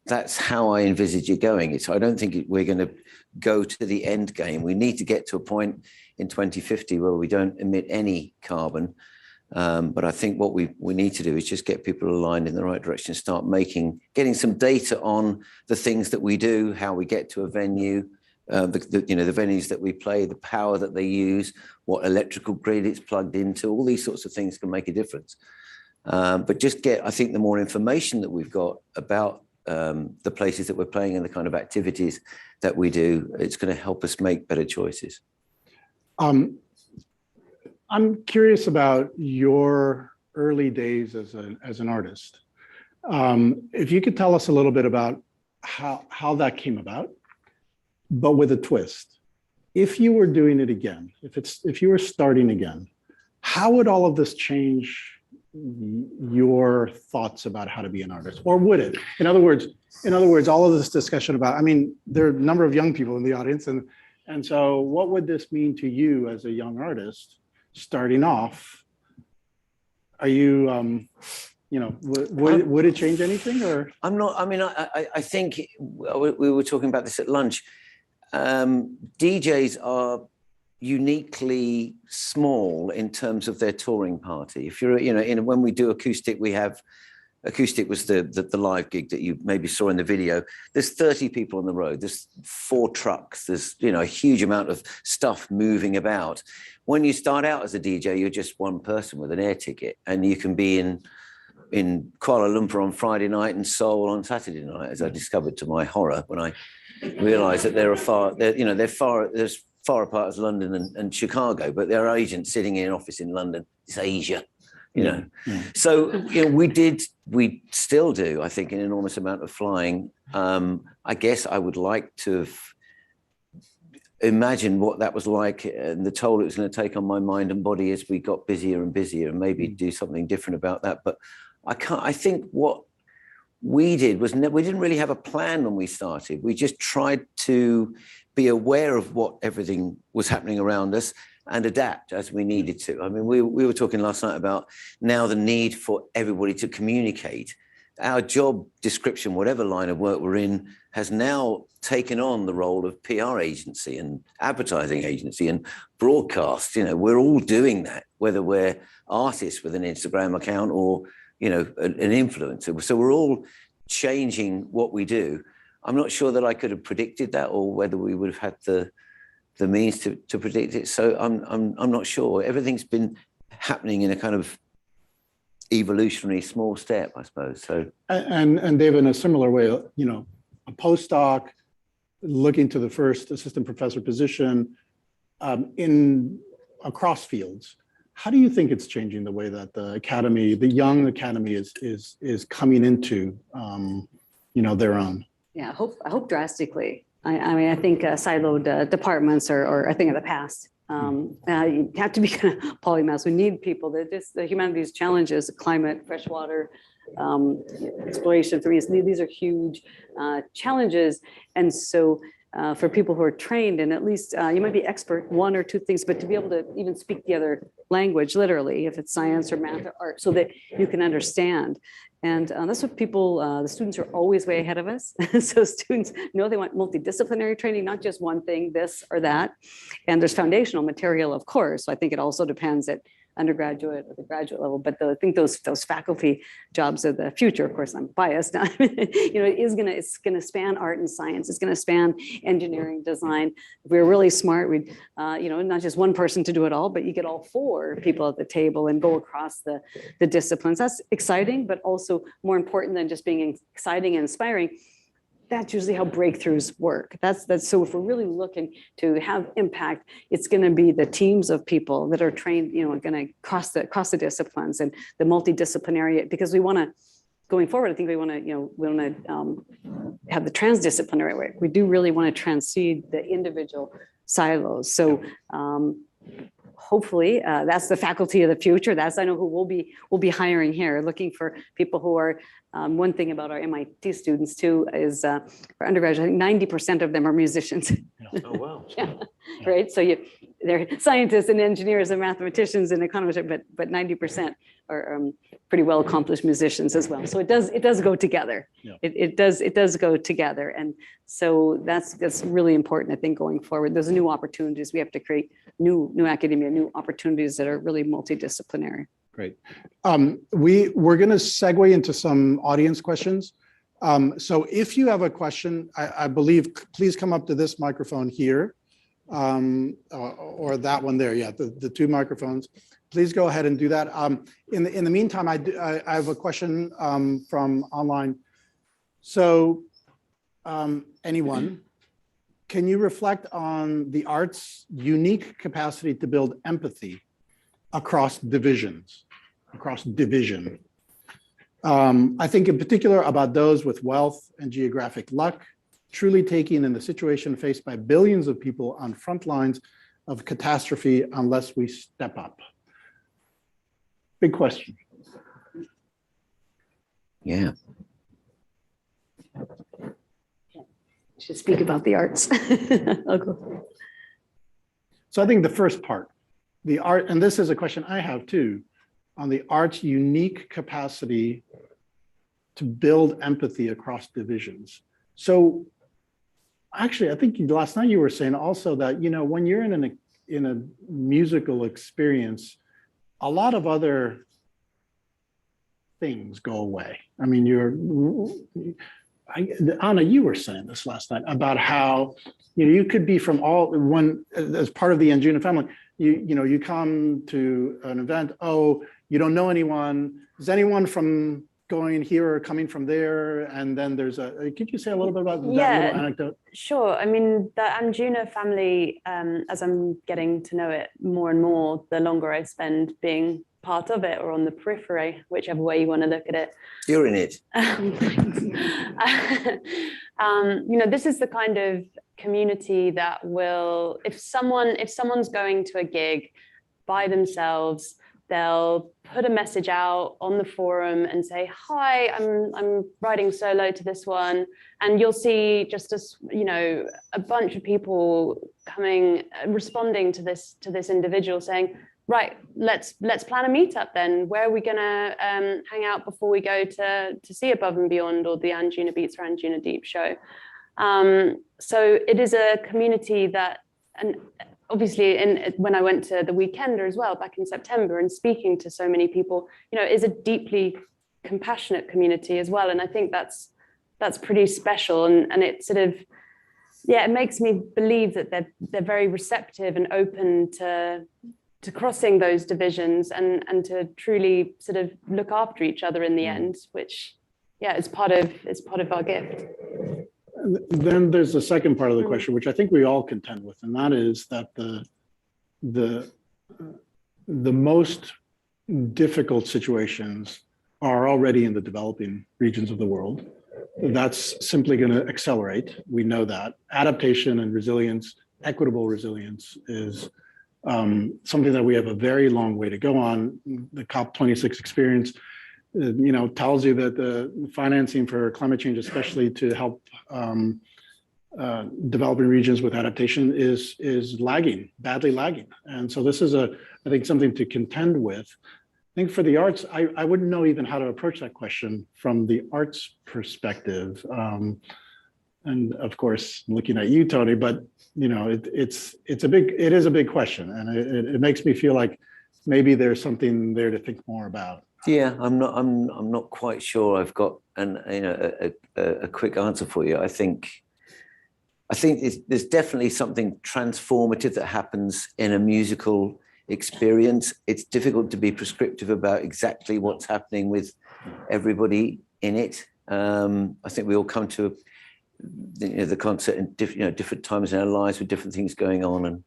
that's how I envisage it going. I don't think we're going to go to the end game. We need to get to a point in 2050 where we don't emit any carbon. But I think what we need to do is just get people aligned in the right direction, start getting some data on the things that we do, how we get to a venue, the venues that we play, the power that they use, what electrical grid it's plugged into, all these sorts of things can make a difference. But just I think the more information that we've got about the places that we're playing and the kind of activities that we do, it's going to help us make better choices. I'm curious about your early days as an artist. If you could tell us a little bit about how that came about, but with a twist. If you were doing it again, if you were starting again, how would all of this change your thoughts about how to be an artist, or would it? In other words, all of this discussion about, I mean, there are a number of young people in the audience, and so what would this mean to you as a young artist starting off? Are you, would it change anything, or? I'm not, I mean, I think we were talking about this at lunch. DJs are uniquely small in terms of their touring party. If you're, when we do acoustic, acoustic was the live gig that you maybe saw in the video. There's 30 people on the road. There's 4 trucks. There's, a huge amount of stuff moving about. When you start out as a DJ, you're just one person with an air ticket, and you can be in Kuala Lumpur on Friday night and Seoul on Saturday night, as I discovered to my horror when I realized that they're far apart as London and Chicago, but there are agents sitting in an office in London. It's Asia, So we still do, I think, an enormous amount of flying. I guess I would like to imagine what that was like and the toll it was going to take on my mind and body as we got busier and busier, and maybe do something different about that. But I think what we did was we didn't really have a plan when we started. We just tried to be aware of what everything was happening around us and adapt as we needed to. I mean, we were talking last night about now the need for everybody to communicate. Our job description, whatever line of work we're in, has now taken on the role of PR agency and advertising agency and broadcast. You know, we're all doing that, whether we're artists with an Instagram account or, you know, an influencer. So we're all changing what we do. I'm not sure that I could have predicted that or whether we would have had the means to predict it. So I'm not sure. Everything's been happening in a kind of evolutionary small step, I suppose. So and Dave, in a similar way, you know, a postdoc looking to the first assistant professor position in across fields. How do you think it's changing the way that the academy, the young academy, is coming into you know, their own? Yeah, I hope drastically. I mean, I think siloed departments are a thing of the past. You have to be kind of polymaths. We need people that just the humanities challenges, climate, freshwater, exploration. For me, these are huge challenges. And so for people who are trained, and at least you might be expert one or two things, but to be able to even speak the other language, literally, if it's science or math or art, so that you can understand. And that's what people, the students are always way ahead of us. So students know they want multidisciplinary training, not just one thing, this or that. And there's foundational material, of course. So I think it also depends at undergraduate or the graduate level, but I think those faculty jobs are the future. Of course, I'm biased. You know, it's gonna span art and science. It's gonna span engineering, design. If we're really smart, we'd, you know, not just one person to do it all, but you get all four people at the table and go across the disciplines. That's exciting, but also more important than just being exciting and inspiring. That's usually how breakthroughs work. That's so if we're really looking to have impact, it's going to be the teams of people that are trained, you know, going to cross the disciplines and the multidisciplinary, because we want to, going forward, I think we want to, you know, we want to have the transdisciplinary work. We do really want to transcend the individual silos. So hopefully that's the faculty of the future. That's, I know who we'll be hiring here, looking for people who are, one thing about our MIT students too is for undergraduate, I think 90% of them are musicians. oh wow. Yeah. Right. So they're scientists and engineers and mathematicians and economists, but 90% are pretty well accomplished musicians as well. So it does go together. Yeah. It does go together. And so that's really important, I think, going forward. There's new opportunities. We have to create new academia, new opportunities that are really multidisciplinary. Great. We're going to segue into some audience questions. So if you have a question, I believe, please come up to this microphone here, or that one there. Yeah, the two microphones. Please go ahead and do that. In the meantime, I have a question from online. So anyone, can you reflect on the arts' unique capacity to build empathy across divisions, across division? I think in particular about those with wealth and geographic luck, truly taking in the situation faced by billions of people on front lines of catastrophe unless we step up. Big question. Yeah. Should speak about the arts. I'll go. So I think the first part, the art, and this is a question I have too, on the art's unique capacity to build empathy across divisions. So actually, I think last night you were saying also that, you know, when you're in a musical experience, a lot of other things go away. I mean, Anna, you were saying this last night about how, you know, you could be from as part of the Anjuna family, you know, you come to an event, oh, you don't know anyone. Is anyone from going here or coming from there? And then could you say a little bit about that little anecdote? Sure. I mean, the Anjuna family, as I'm getting to know it more and more, the longer I spend being part of it or on the periphery, whichever way you want to look at it. You're in it. You know, this is the kind of community that will, if someone's going to a gig by themselves they'll put a message out on the forum and say, hi, I'm writing solo to this one. And you'll see just as, you know, a bunch of people responding to this individual saying, right, let's plan a meetup then. Where are we gonna hang out before we go to see Above and Beyond or the Anjunabeats or Anjunadeep show? So it is a community that, and obviously when I went to the Weekender as well back in September and speaking to so many people, you know, is a deeply compassionate community as well. And I think that's pretty special. And it sort of, yeah, it makes me believe that they're very receptive and open to crossing those divisions and to truly sort of look after each other in the end, which, yeah, is part of our gift. Then there's the second part of the question, which I think we all contend with, and that is that the most difficult situations are already in the developing regions of the world. That's simply going to accelerate. We know that. Adaptation and resilience, equitable resilience, is something that we have a very long way to go on. The COP26 experience, you know, tells you that the financing for climate change, especially to help developing regions with adaptation, is lagging, badly lagging. And so this is I think something to contend with. I think for the arts, I wouldn't know even how to approach that question from the arts perspective. And of course, looking at you, Tony, but you know, it is a big question, and it makes me feel like maybe there's something there to think more about. Yeah, I'm not quite sure I've got a quick answer for you. I think there's definitely something transformative that happens in a musical experience. It's difficult to be prescriptive about exactly what's happening with everybody in it. I think we all come to the concert in different times in our lives with different things going on, and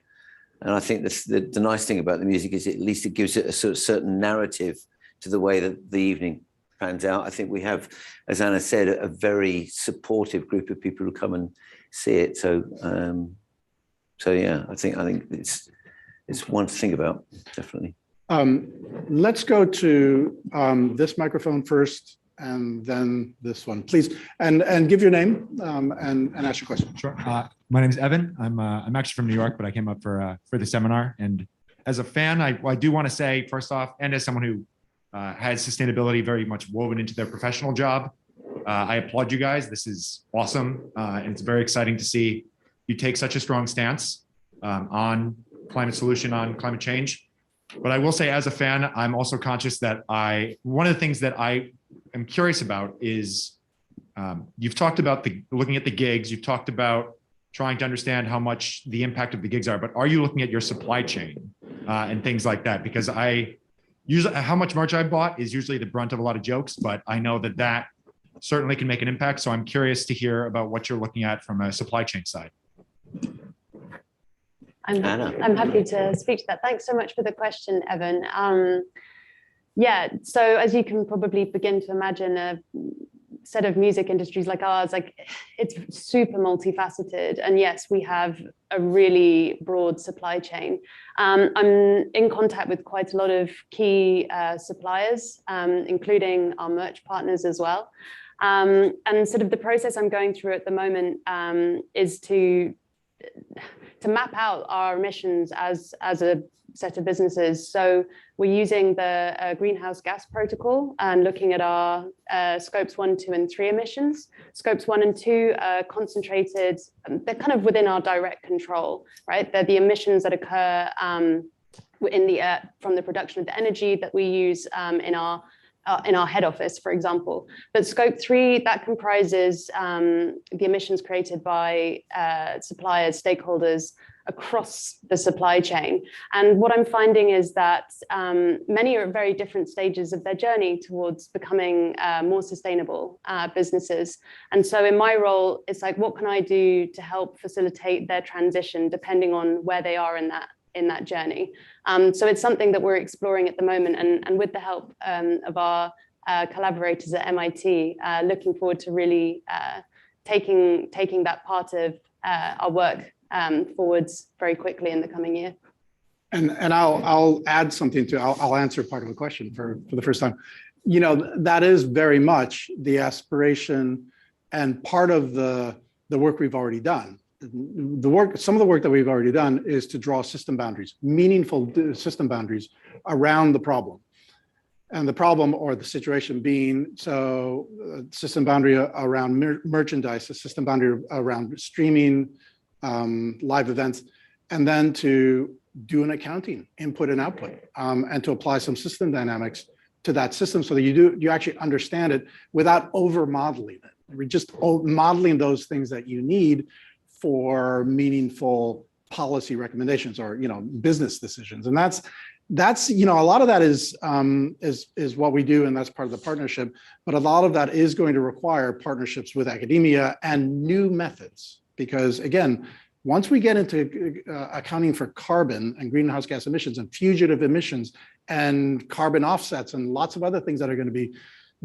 I think the nice thing about the music is at least it gives it a sort of certain narrative to the way that the evening pans out. I think we have, as Anna said, a very supportive group of people who come and see it. So yeah, I think it's one to think about, definitely. Let's go to this microphone first, and then this one, please, and give your name and ask your question. Sure. My name is Evan. I'm actually from New York, but I came up for the seminar. And as a fan, I do want to say, first off, and as someone who has sustainability very much woven into their professional job, I applaud you guys. This is awesome, and it's very exciting to see you take such a strong stance on climate solution, on climate change. But I will say, as a fan, I'm also conscious that one of the things that I am curious about is you've talked about looking at the gigs, you've talked about trying to understand how much the impact of the gigs are, but are you looking at your supply chain and things like that? Because usually how much merch I bought is usually the brunt of a lot of jokes, but I know that certainly can make an impact. So I'm curious to hear about what you're looking at from a supply chain side. I'm happy to speak to that. Thanks so much for the question, Evan. Yeah, so as you can probably begin to imagine, a set of music industries like ours, it's super multifaceted. And yes, we have a really broad supply chain. I'm in contact with quite a lot of key suppliers, including our merch partners as well. And sort of the process I'm going through at the moment is to map out our emissions as a set of businesses. So we're using the greenhouse gas protocol and looking at our scopes 1, 2, and 3 emissions. Scopes 1 and 2 are concentrated, they're kind of within our direct control, right? They're the emissions that occur from the production of the energy that we use in our head office, for example. But scope 3, that comprises the emissions created by suppliers, stakeholders across the supply chain. And what I'm finding is that many are at very different stages of their journey towards becoming more sustainable businesses. And so in my role, it's like, what can I do to help facilitate their transition depending on where they are in that journey? So it's something that we're exploring at the moment, and with the help of our collaborators at MIT, looking forward to really taking that part of our work forwards very quickly in the coming year. And I'll add something to, I'll answer part of the question for the first time. You know, that is very much the aspiration and part of the work we've already done. Some of the work that we've already done is to draw system boundaries, meaningful system boundaries around the problem. And the problem or the situation being, so system boundary around merchandise, a system boundary around streaming, live events, and then to do an accounting, input and output, and to apply some system dynamics to that system so that you actually understand it without over modeling it. We're just modeling those things that you need for meaningful policy recommendations or, you know, business decisions. And that's, you know, a lot of that is what we do, and that's part of the partnership. But a lot of that is going to require partnerships with academia and new methods, because again, once we get into accounting for carbon and greenhouse gas emissions and fugitive emissions and carbon offsets and lots of other things that are going to be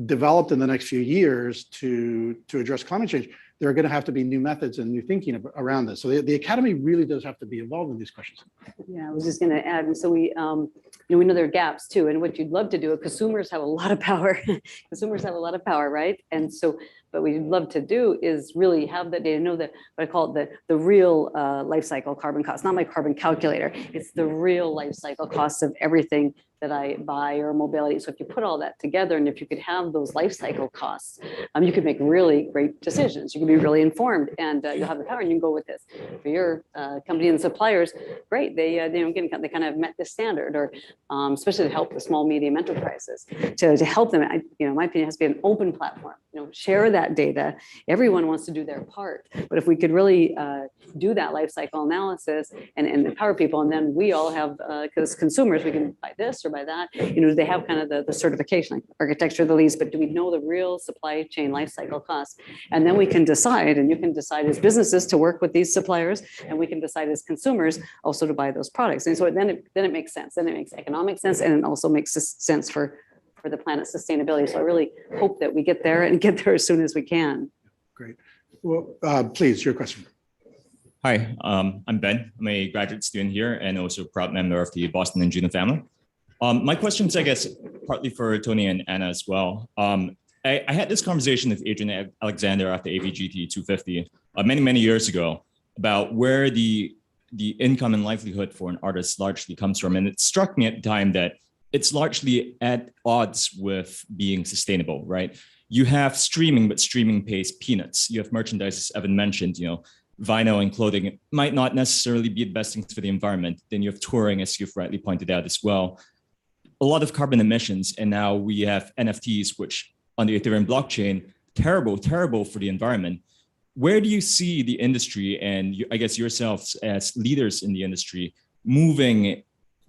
developed in the next few years to address climate change, there are going to have to be new methods and new thinking around this. So the academy really does have to be involved in these questions. Yeah, I was just going to add, and so we, you know, we know there are gaps too, and what you'd love to do, consumers have a lot of power. Consumers have a lot of power, right? And so, what we'd love to do is really have that data, know that what I call it the real life cycle carbon cost, not my carbon calculator. It's the real life cycle costs of everything that I buy or mobility. So if you put all that together, and if you could have those life cycle costs, you could make really great decisions. You can be really informed, and you'll have the power, and you can go with this. For your company and suppliers, great. They they kind of met the standard, or especially to help the small medium enterprises to help them. You know, my opinion has to be an open platform. You know, share that data. Everyone wants to do their part, but if we could really do that life cycle analysis and empower people, and then we all have, because consumers, we can buy this or by that, you know, they have kind of the certification, like architecture of the lease, but do we know the real supply chain life cycle costs? And then we can decide, and you can decide as businesses to work with these suppliers, and we can decide as consumers also to buy those products. And so then it makes sense. Then it makes economic sense, and it also makes sense for the planet's sustainability. So I really hope that we get there and get there as soon as we can. Great. Well, please, your question. Hi, I'm Ben. I'm a graduate student here and also a proud member of the Boston and Juno family. My question is, I guess, partly for Tony and Anna as well. I had this conversation with Adrian Alexander after AVGT 250 many years ago about where the income and livelihood for an artist largely comes from. And it struck me at the time that it's largely at odds with being sustainable, right? You have streaming, but streaming pays peanuts. You have merchandise, as Evan mentioned, you know, vinyl and clothing might not necessarily be the best things for the environment. Then you have touring, as you've rightly pointed out as well. A lot of carbon emissions, and now we have NFTs, which on the Ethereum blockchain, terrible for the environment. Where do you see the industry and I guess yourselves as leaders in the industry moving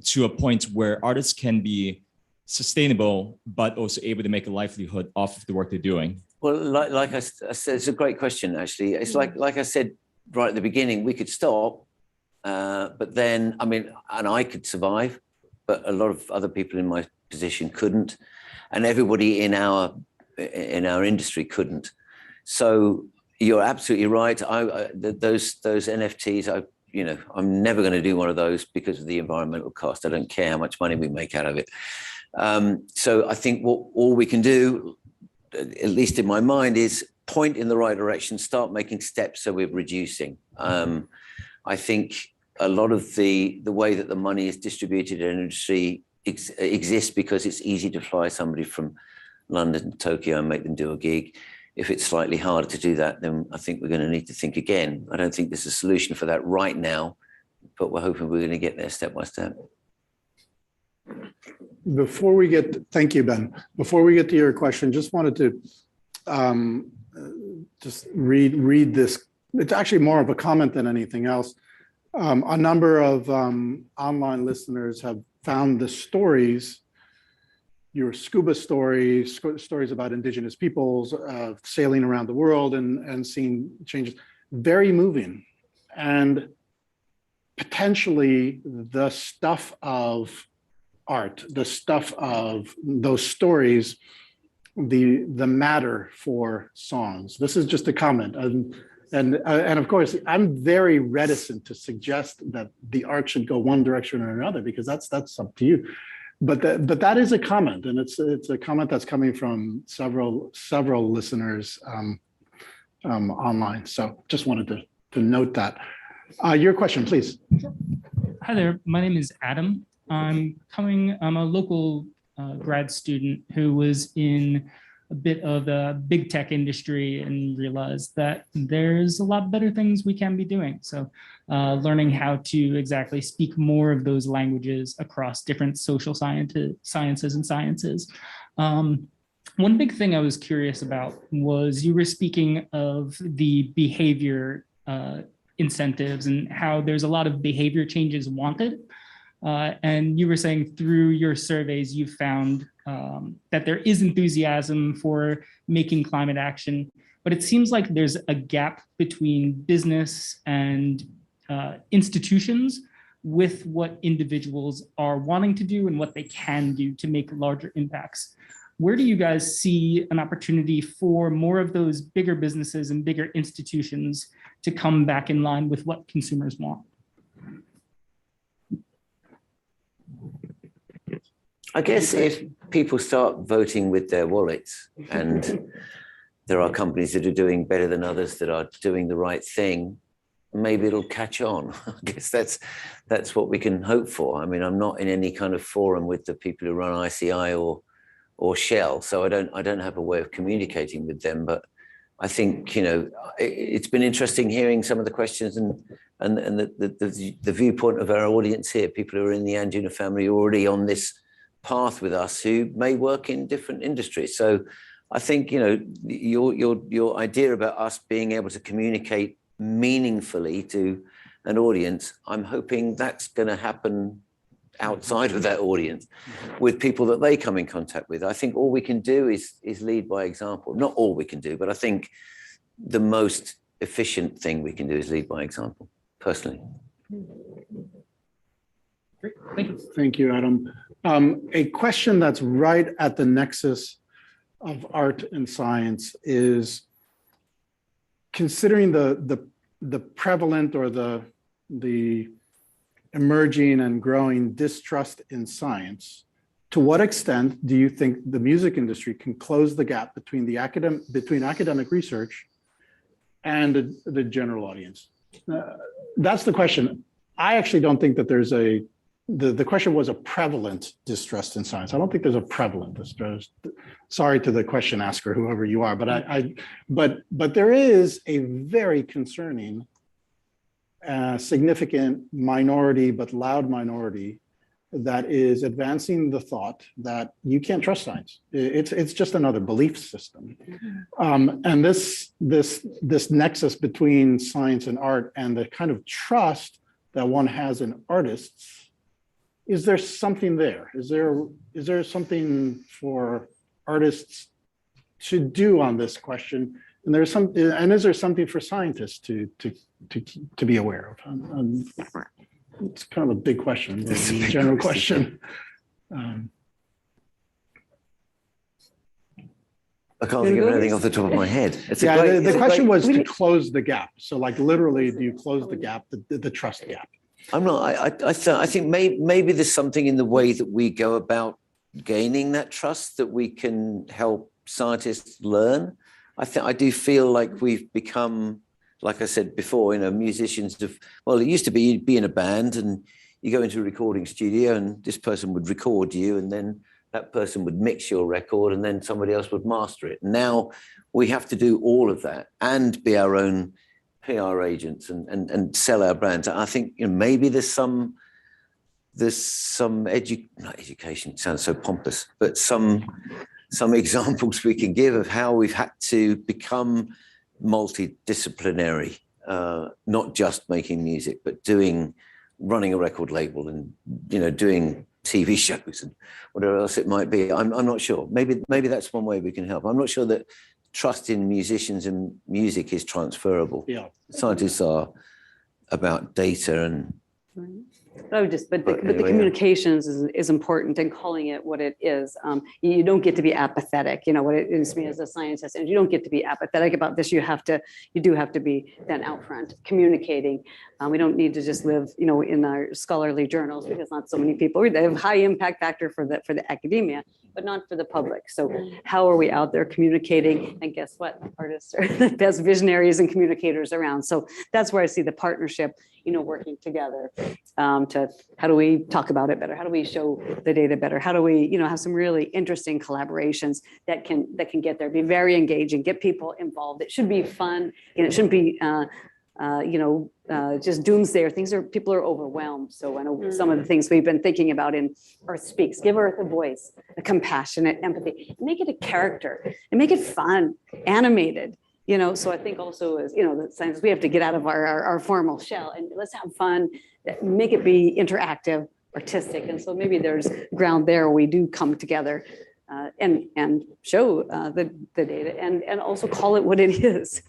to a point where artists can be sustainable, but also able to make a livelihood off of the work they're doing? Well, like I said, it's a great question, actually. It's like I said right at the beginning, we could stop, but then, I mean, and I could survive, but a lot of other people in my position couldn't, and everybody in our industry couldn't. So you're absolutely right. Those NFTs, I'm never going to do one of those because of the environmental cost. I don't care how much money we make out of it. So I think all we can do, at least in my mind, is point in the right direction, start making steps so we're reducing. I think a lot of the way that the money is distributed in industry exists because it's easy to fly somebody from London to Tokyo and make them do a gig. If it's slightly harder to do that, then I think we're going to need to think again. I don't think there's a solution for that right now, but we're hoping we're going to get there step by step. Thank you, Ben. Before we get to your question, just wanted to just read this. It's actually more of a comment than anything else. A number of online listeners have found the stories, your scuba stories about indigenous peoples sailing around the world and seeing changes, very moving. And potentially the stuff of art, the stuff of those stories, the matter for songs. This is just a comment. And of course, I'm very reticent to suggest that the art should go one direction or another, because that's up to you. But that is a comment, and it's a comment that's coming from several listeners online. So just wanted to note that. Your question, please. Hi there, my name is Adam. I'm a local grad student who was in a bit of the big tech industry and realized that there's a lot better things we can be doing. So learning how to exactly speak more of those languages across different social sciences and sciences. One big thing I was curious about was you were speaking of the behavior incentives and how there's a lot of behavior changes wanted. And you were saying through your surveys, you found that there is enthusiasm for making climate action, but it seems like there's a gap between business and institutions with what individuals are wanting to do and what they can do to make larger impacts. Where do you guys see an opportunity for more of those bigger businesses and bigger institutions to come back in line with what consumers want? I guess if people start voting with their wallets, and there are companies that are doing better than others that are doing the right thing, maybe it'll catch on. I guess that's what we can hope for. I mean, I'm not in any kind of forum with the people who run ICI or Shell, so I don't have a way of communicating with them. But I think, you know, it's been interesting hearing some of the questions and the viewpoint of our audience here. People who are in the Anjuna family already on this path with us who may work in different industries. So I think, you know, your idea about us being able to communicate meaningfully to an audience, I'm hoping that's going to happen outside of that audience with people that they come in contact with. I think all we can do is lead by example. Not all we can do, but I think the most efficient thing we can do is lead by example, personally. Great, thank you. Thank you, Adam. A question that's right at the nexus of art and science is, considering the prevalent or the emerging and growing distrust in science, to what extent do you think the music industry can close the gap between academic research and the general audience? That's the question. I actually don't think that there's the question was a prevalent distrust in science. I don't think there's a prevalent distrust. Sorry to the question asker, whoever you are, but there is a very concerning, significant minority, but loud minority, that is advancing the thought that you can't trust science. It's just another belief system. And this nexus between science and art and the kind of trust that one has in artists, is there something there? Is there something for artists to do on this question? And is there something for scientists to be aware of? It's kind of a big question, a general question. I can't think of anything off the top of my head. The question was to close the gap. So, like, literally, do you close the gap, the trust gap? I'm not. I think maybe there's something in the way that we go about gaining that trust that we can help scientists learn. I do feel like we've become, like I said before, you know, musicians have. Well, it used to be you'd be in a band and you go into a recording studio and this person would record you, and then that person would mix your record, and then somebody else would master it. Now we have to do all of that and be our own PR agents and sell our brands. I think, you know, maybe there's some not education sounds so pompous, but some examples we can give of how we've had to become multidisciplinary, not just making music, but running a record label and, you know, doing TV shows and whatever else it might be. I'm not sure. Maybe that's one way we can help. I'm not sure that trust in musicians and music is transferable. Yeah. Scientists are about data and But the anyway, yeah. communications is important, and calling it what it is. You don't get to be apathetic, what it is to me as a scientist, and you don't get to be apathetic about this. You do have to be then out front communicating. We don't need to just live, in our scholarly journals, because not so many people read. They have high impact factor for the academia, but not for the public. So how are we out there communicating? And guess what? Artists are the best visionaries and communicators around. So that's where I see the partnership, working together to how do we talk about it better? How do we show the data better? How do we, have some really interesting collaborations that can get there, be very engaging, get people involved. It should be fun, and it shouldn't be just doomsday, or people are overwhelmed. So I know some of the things we've been thinking about in Earth Speaks, give Earth a voice, a compassionate empathy, make it a character and make it fun, animated. So I think also as, the science, we have to get out of our formal shell and let's have fun, make it be interactive, artistic. And so maybe there's ground there where we do come together and show the data and also call it what it is.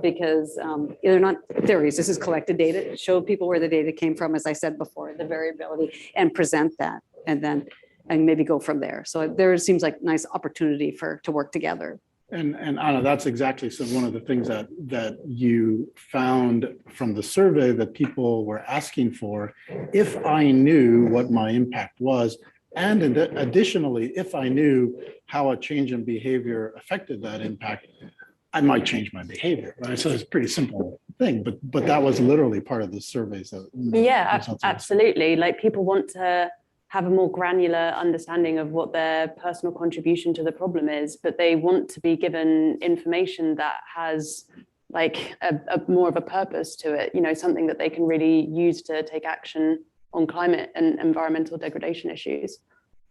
Because they're not theories, this is collected data, show people where the data came from, as I said before, the variability, and present that, and maybe go from there. So there seems like nice opportunity to work together. And Anna, that's exactly one of the things that you found from the survey that people were asking for. If I knew what my impact was, and additionally, if I knew how a change in behavior affected that impact, I might change my behavior, right? So it's a pretty simple thing, but that was literally part of the surveys. Absolutely. Like, people want to have a more granular understanding of what their personal contribution to the problem is, but they want to be given information that has like a more of a purpose to it, something that they can really use to take action on climate and environmental degradation issues.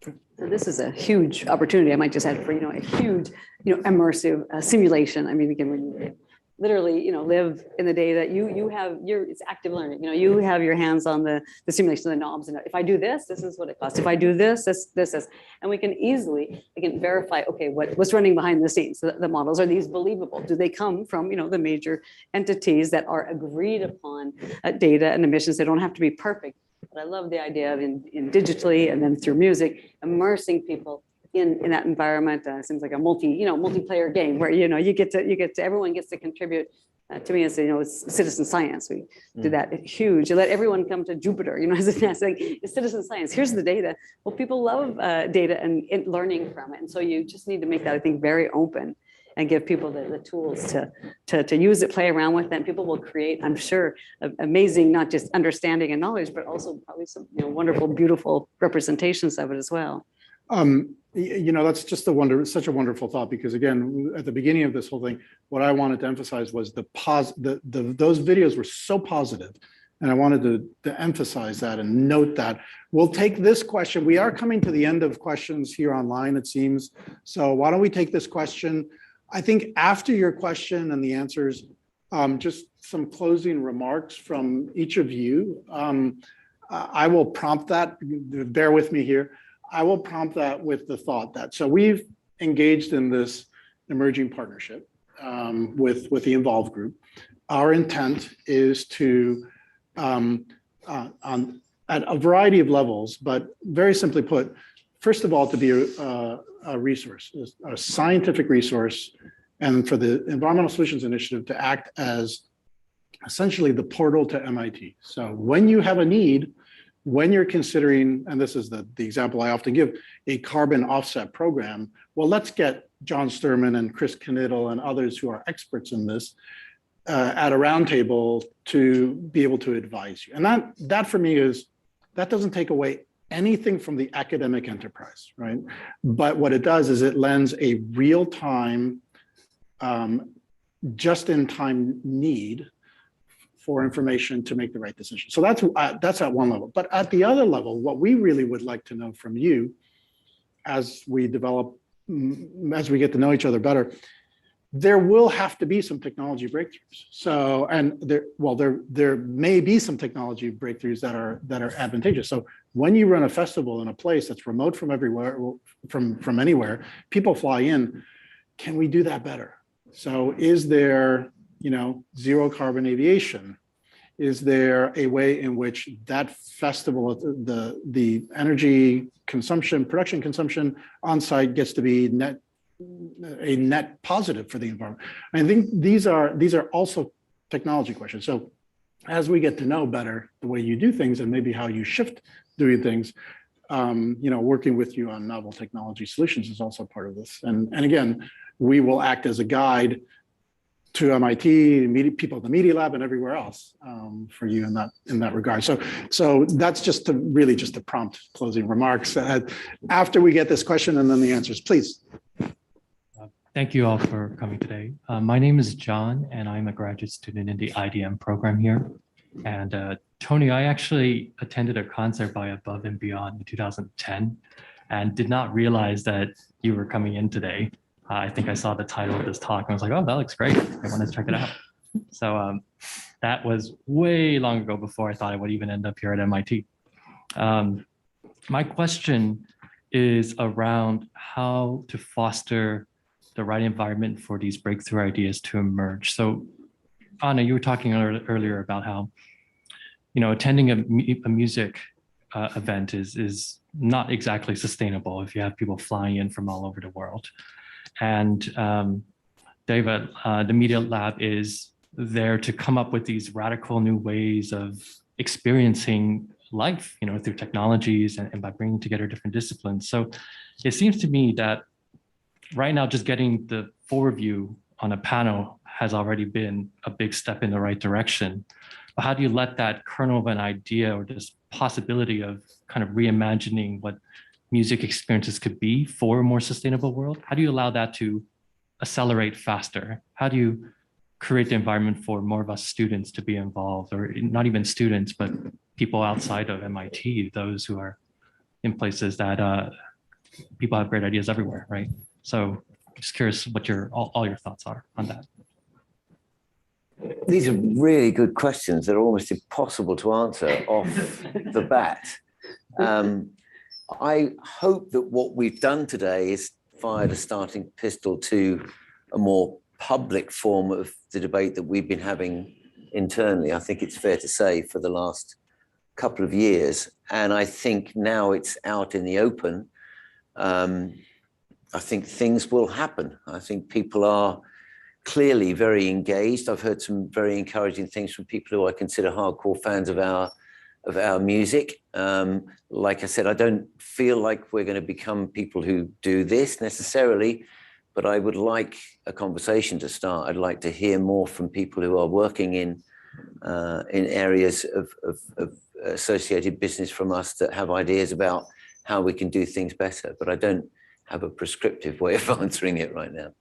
So this is a huge opportunity. I might just add for, a huge, immersive simulation. I mean, again, when you literally, live in the data, it's active learning. You have your hands on the simulation of the knobs. And if I do this, this is what it costs. If I do this is, and we can easily, verify, okay, what's running behind the scenes? The models, are these believable? Do they come from, the major entities that are agreed upon data and emissions? They don't have to be perfect. But I love the idea of in digitally and then through music, immersing people in that environment. Seems like a multiplayer game where everyone gets to contribute. To me, it's citizen science. We did that huge. You let everyone come to Jupiter. As it's citizen science. Here's the data. Well, people love data and learning from it, and so you just need to make that, I think, very open and give people the tools to use it, play around with it. And people will create, I'm sure, amazing, not just understanding and knowledge, but also probably some wonderful, beautiful representations of it as well. That's just such a wonderful thought, because again, at the beginning of this whole thing, what I wanted to emphasize was those videos were so positive, and I wanted to emphasize that and note that. We'll take this question. We are coming to the end of questions here online, it seems. So why don't we take this question? I think after your question and the answers, just some closing remarks from each of you. I will prompt that, bear with me here. I will prompt that with the thought that, so we've engaged in this emerging partnership with the Involve group. Our intent is to, at a variety of levels, but very simply put, first of all, to be a resource, a scientific resource, and for the Environmental Solutions Initiative to act as essentially the portal to MIT. So when you have a need, when you're considering, and this is the example I often give, a carbon offset program, well, let's get John Sturman and Chris Knittel and others who are experts in this at a roundtable to be able to advise you. And that for me that doesn't take away anything from the academic enterprise, right? But what it does is it lends a real-time, just-in-time need for information to make the right decision. So that's at one level. But at the other level, what we really would like to know from you as we get to know each other better, there will have to be some technology breakthroughs. So, and there may be some technology breakthroughs that are advantageous. So when you run a festival in a place that's remote from everywhere, from anywhere, people fly in, can we do that better? So is there, zero carbon aviation? is there a way in which that festival, the energy consumption, production consumption on site gets to be a net positive for the environment? I think these are also technology questions. So as we get to know better the way you do things and maybe how you shift doing things, working with you on novel technology solutions is also part of this. And again, we will act as a guide to MIT, people at the Media Lab, and everywhere else for you in that regard. So that's just to prompt closing remarks. After we get this question and then the answers, please. Thank you all for coming today. My name is John, and I'm a graduate student in the IDM program here. And Tony, I actually attended a concert by Above and Beyond in 2010 and did not realize that you were coming in today. I think I saw the title of this talk and I was like, oh, that looks great. I want to check it out. So that was way long ago before I thought I would even end up here at MIT. My question is around how to foster the right environment for these breakthrough ideas to emerge. So Anna, you were talking earlier about how, attending a music event is not exactly sustainable if you have people flying in from all over the world. And David, the Media Lab is there to come up with these radical new ways of experiencing life, through technologies and by bringing together different disciplines. So it seems to me that right now, just getting the overview on a panel has already been a big step in the right direction. But how do you let that kernel of an idea or this possibility of kind of reimagining what music experiences could be for a more sustainable world? How do you allow that to accelerate faster? How do you create the environment for more of us students to be involved, or not even students, but people outside of MIT, those who are in places that people have great ideas everywhere, right? So just curious what all your thoughts are on that. These are really good questions. They're almost impossible to answer off the bat. I hope that what we've done today is fired a starting pistol to a more public form of the debate that we've been having internally. I think it's fair to say for the last couple of years. And I think now it's out in the open. I think things will happen. I think people are clearly very engaged. I've heard some very encouraging things from people who I consider hardcore fans of our music. Like I said, I don't feel like we're going to become people who do this necessarily, but I would like a conversation to start. I'd like to hear more from people who are working in areas of associated business from us that have ideas about how we can do things better. But I don't have a prescriptive way of answering it right now.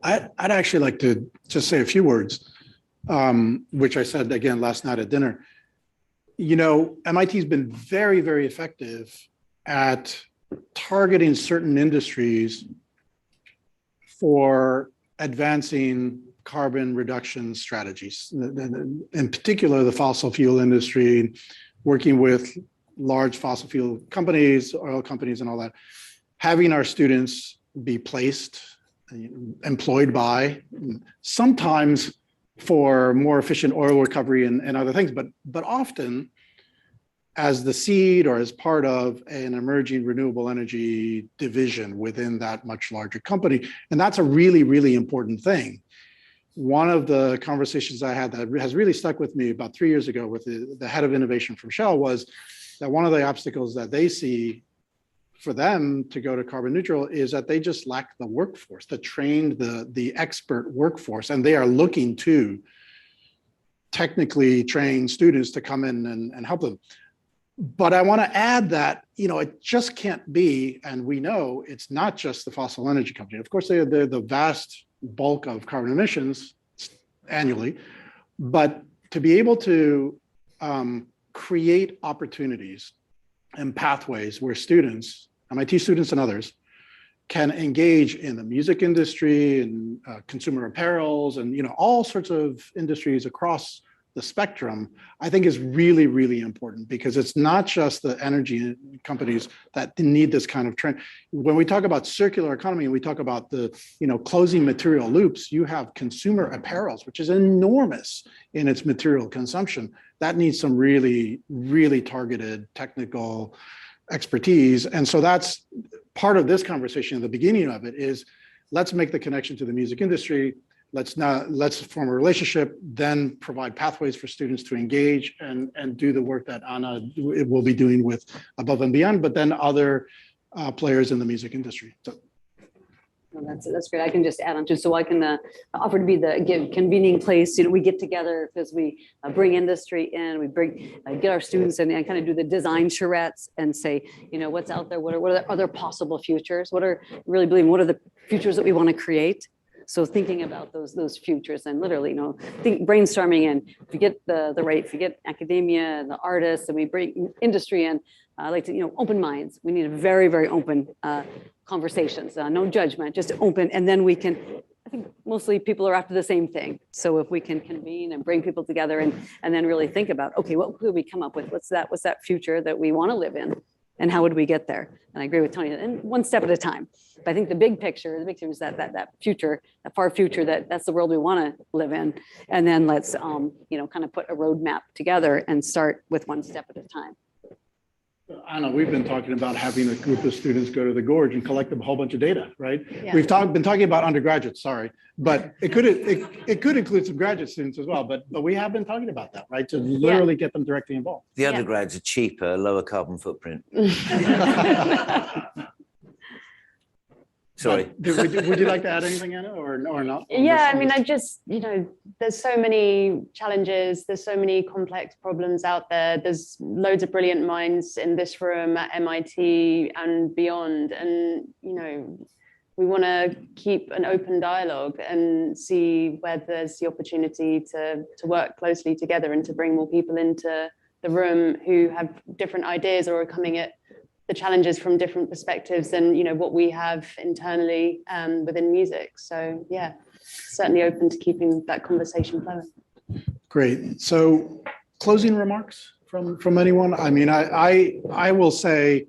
I'd actually like to just say a few words, which I said again last night at dinner. MIT's been very, very effective at targeting certain industries for advancing carbon reduction strategies. In particular, the fossil fuel industry, working with large fossil fuel companies, oil companies, and all that. Having our students be placed, employed by, sometimes for more efficient oil recovery and other things, but often as the seed or as part of an emerging renewable energy division within that much larger company. And that's a really, really important thing. One of the conversations I had that has really stuck with me about 3 years ago with the head of innovation from Shell was that one of the obstacles that they see for them to go to carbon neutral is that they just lack the workforce, the trained, the expert workforce, and they are looking to technically trained students to come in and help them. But I want to add that, it just can't be, and we know it's not just the fossil energy company. Of course, they're the vast bulk of carbon emissions annually, but to be able to create opportunities and pathways where students, MIT students and others, can engage in the music industry and consumer apparels and all sorts of industries across the spectrum, I think is really, really important, because it's not just the energy companies that need this kind of trend. When we talk about circular economy, and we talk about the, closing material loops, you have consumer apparels, which is enormous in its material consumption. That needs some really, really targeted technical expertise. And so that's part of this conversation. At the beginning of it is, let's make the connection to the music industry. Let's form a relationship, then provide pathways for students to engage and do the work that Anna will be doing with Above and Beyond, but then other players in the music industry. So. Well, that's great. I can just add on to, so I can offer to be the convening place. We get together because we bring industry in, we get our students in and kind of do the design charrettes and say, what's out there, what are the other possible futures? What are the futures that we want to create? So thinking about those futures and literally, brainstorming, and if you get if you get academia and the artists, and we bring industry in, I like to, open minds. We need a very, very open conversations, no judgment, just open. And then we can, I think mostly people are after the same thing. So if we can convene and bring people together and then really think about, okay, what could we come up with? What's that future that we want to live in? And how would we get there? And I agree with Tony, and one step at a time. But I think the big picture is that future, that far future, that's the world we want to live in. And then let's, kind of put a roadmap together and start with one step at a time. Anna, we've been talking about having a group of students go to the gorge and collect a whole bunch of data, right? Yeah. We've been talking about undergraduates, sorry, but it could include some graduate students as well. But we have been talking about that, right? To literally get them directly involved. The undergrads are cheaper, lower carbon footprint. Sorry. Would you like to add anything, Anna, or not? Yeah, I mean, I just, there's so many challenges, there's so many complex problems out there. There's loads of brilliant minds in this room at MIT and beyond. And, we want to keep an open dialogue and see where there's the opportunity to work closely together and to bring more people into the room who have different ideas or are coming at the challenges from different perspectives than what we have internally within music. So yeah, certainly open to keeping that conversation flowing. Great. So closing remarks from anyone? I mean, I will say,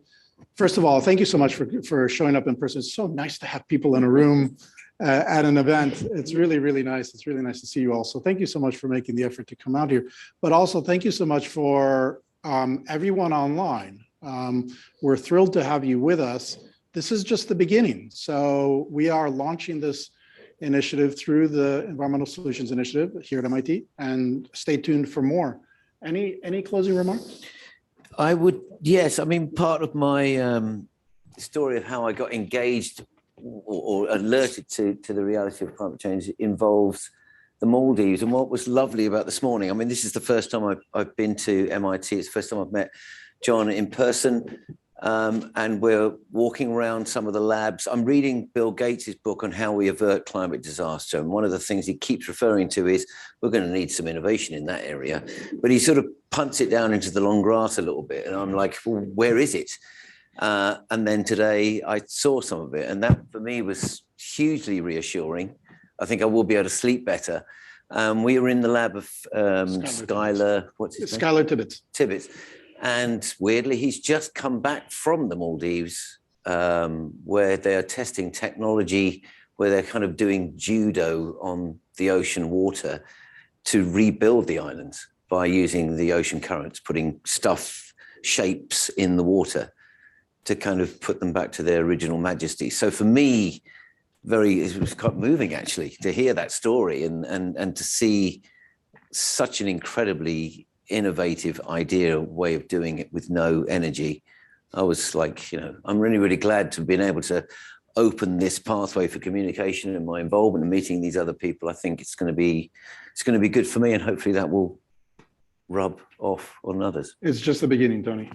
first of all, thank you so much for showing up in person. It's so nice to have people in a room at an event. It's really, really nice. It's really nice to see you all. So thank you so much for making the effort to come out here. But also thank you so much for everyone online. We're thrilled to have you with us. This is just the beginning. So we are launching this initiative through the Environmental Solutions Initiative here at MIT, and stay tuned for more. Any closing remarks? I would, yes. I mean, part of my story of how I got engaged or alerted to the reality of climate change involves the Maldives. And what was lovely about this morning, I mean, this is the first time I've been to MIT. It's the first time I've met John in person, and we're walking around some of the labs. I'm reading Bill Gates's book on how we avert climate disaster. And one of the things he keeps referring to is we're going to need some innovation in that area. But he sort of punts it down into the long grass a little bit. And I'm like, well, where is it? And then today I saw some of it. And that for me was hugely reassuring. I think I will be able to sleep better. We were in the lab of Skylar, what's his name? Skylar Tibbets. And weirdly, he's just come back from the Maldives, where they're testing technology, where they're kind of doing judo on the ocean water to rebuild the islands by using the ocean currents, putting shapes in the water to kind of put them back to their original majesty. So for me, it was quite moving actually to hear that story and to see such an incredibly innovative way of doing it with no energy. I was like, I'm really, really glad to have been able to open this pathway for communication and my involvement in meeting these other people. I think it's going to be good for me, and hopefully that will rub off on others. It's just the beginning, Tony.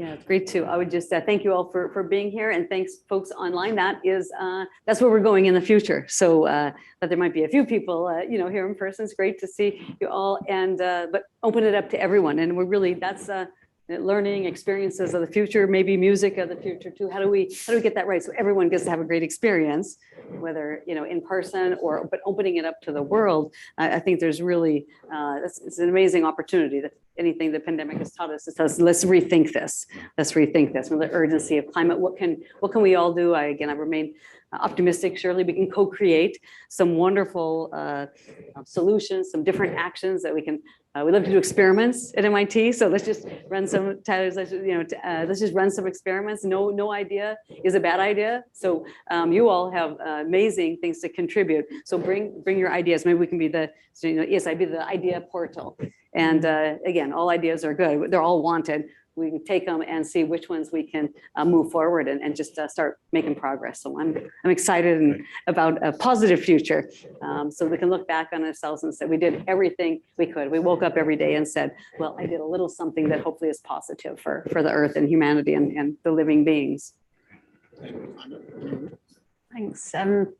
Yeah, it's great too. I would just thank you all for being here, and thanks folks online. That's where we're going in the future. So that there might be a few people, here in person. It's great to see you all, and but open it up to everyone. And we're really, that's learning experiences of the future, maybe music of the future too. How do we get that right so everyone gets to have a great experience, whether in person but opening it up to the world? I think there's really it's an amazing opportunity. That anything the pandemic has taught us is let's rethink this. Let's rethink this. With the urgency of climate, what can we all do? I remain optimistic. Surely we can co-create some wonderful solutions, some different actions that we can. We love to do experiments at MIT, so let's just run some. Tyler's, let's just run some experiments. No idea is a bad idea. So you all have amazing things to contribute. So bring your ideas. Maybe we can be ESI be the idea portal. And again, all ideas are good. They're all wanted. We can take them and see which ones we can move forward and just start making progress. So I'm excited about a positive future. So we can look back on ourselves and say we did everything we could. We woke up every day and said, well, I did a little something that hopefully is positive for the earth and humanity and the living beings. Thanks. I'm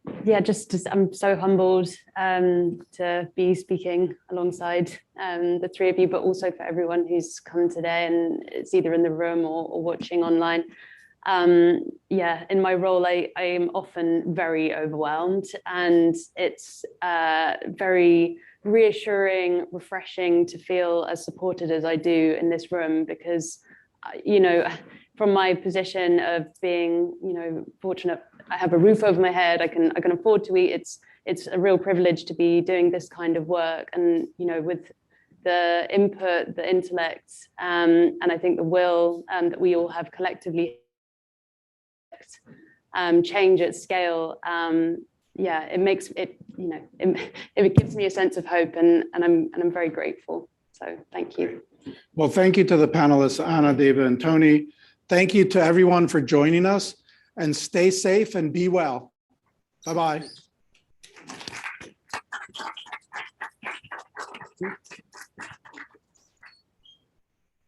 so humbled to be speaking alongside the three of you, but also for everyone who's come today and it's either in the room or watching online. In my role, I am often very overwhelmed, and it's very reassuring, refreshing to feel as supported as I do in this room, because from my position of being, fortunate, I have a roof over my head, I can afford to eat. It's a real privilege to be doing this kind of work, and with the input, the intellect, and I think the will that we all have collectively change at scale. It makes it, it gives me a sense of hope, and I'm very grateful. So thank you. Well, thank you to the panelists, Anna, David, and Tony. Thank you to everyone for joining us, and stay safe and be well. Bye-bye.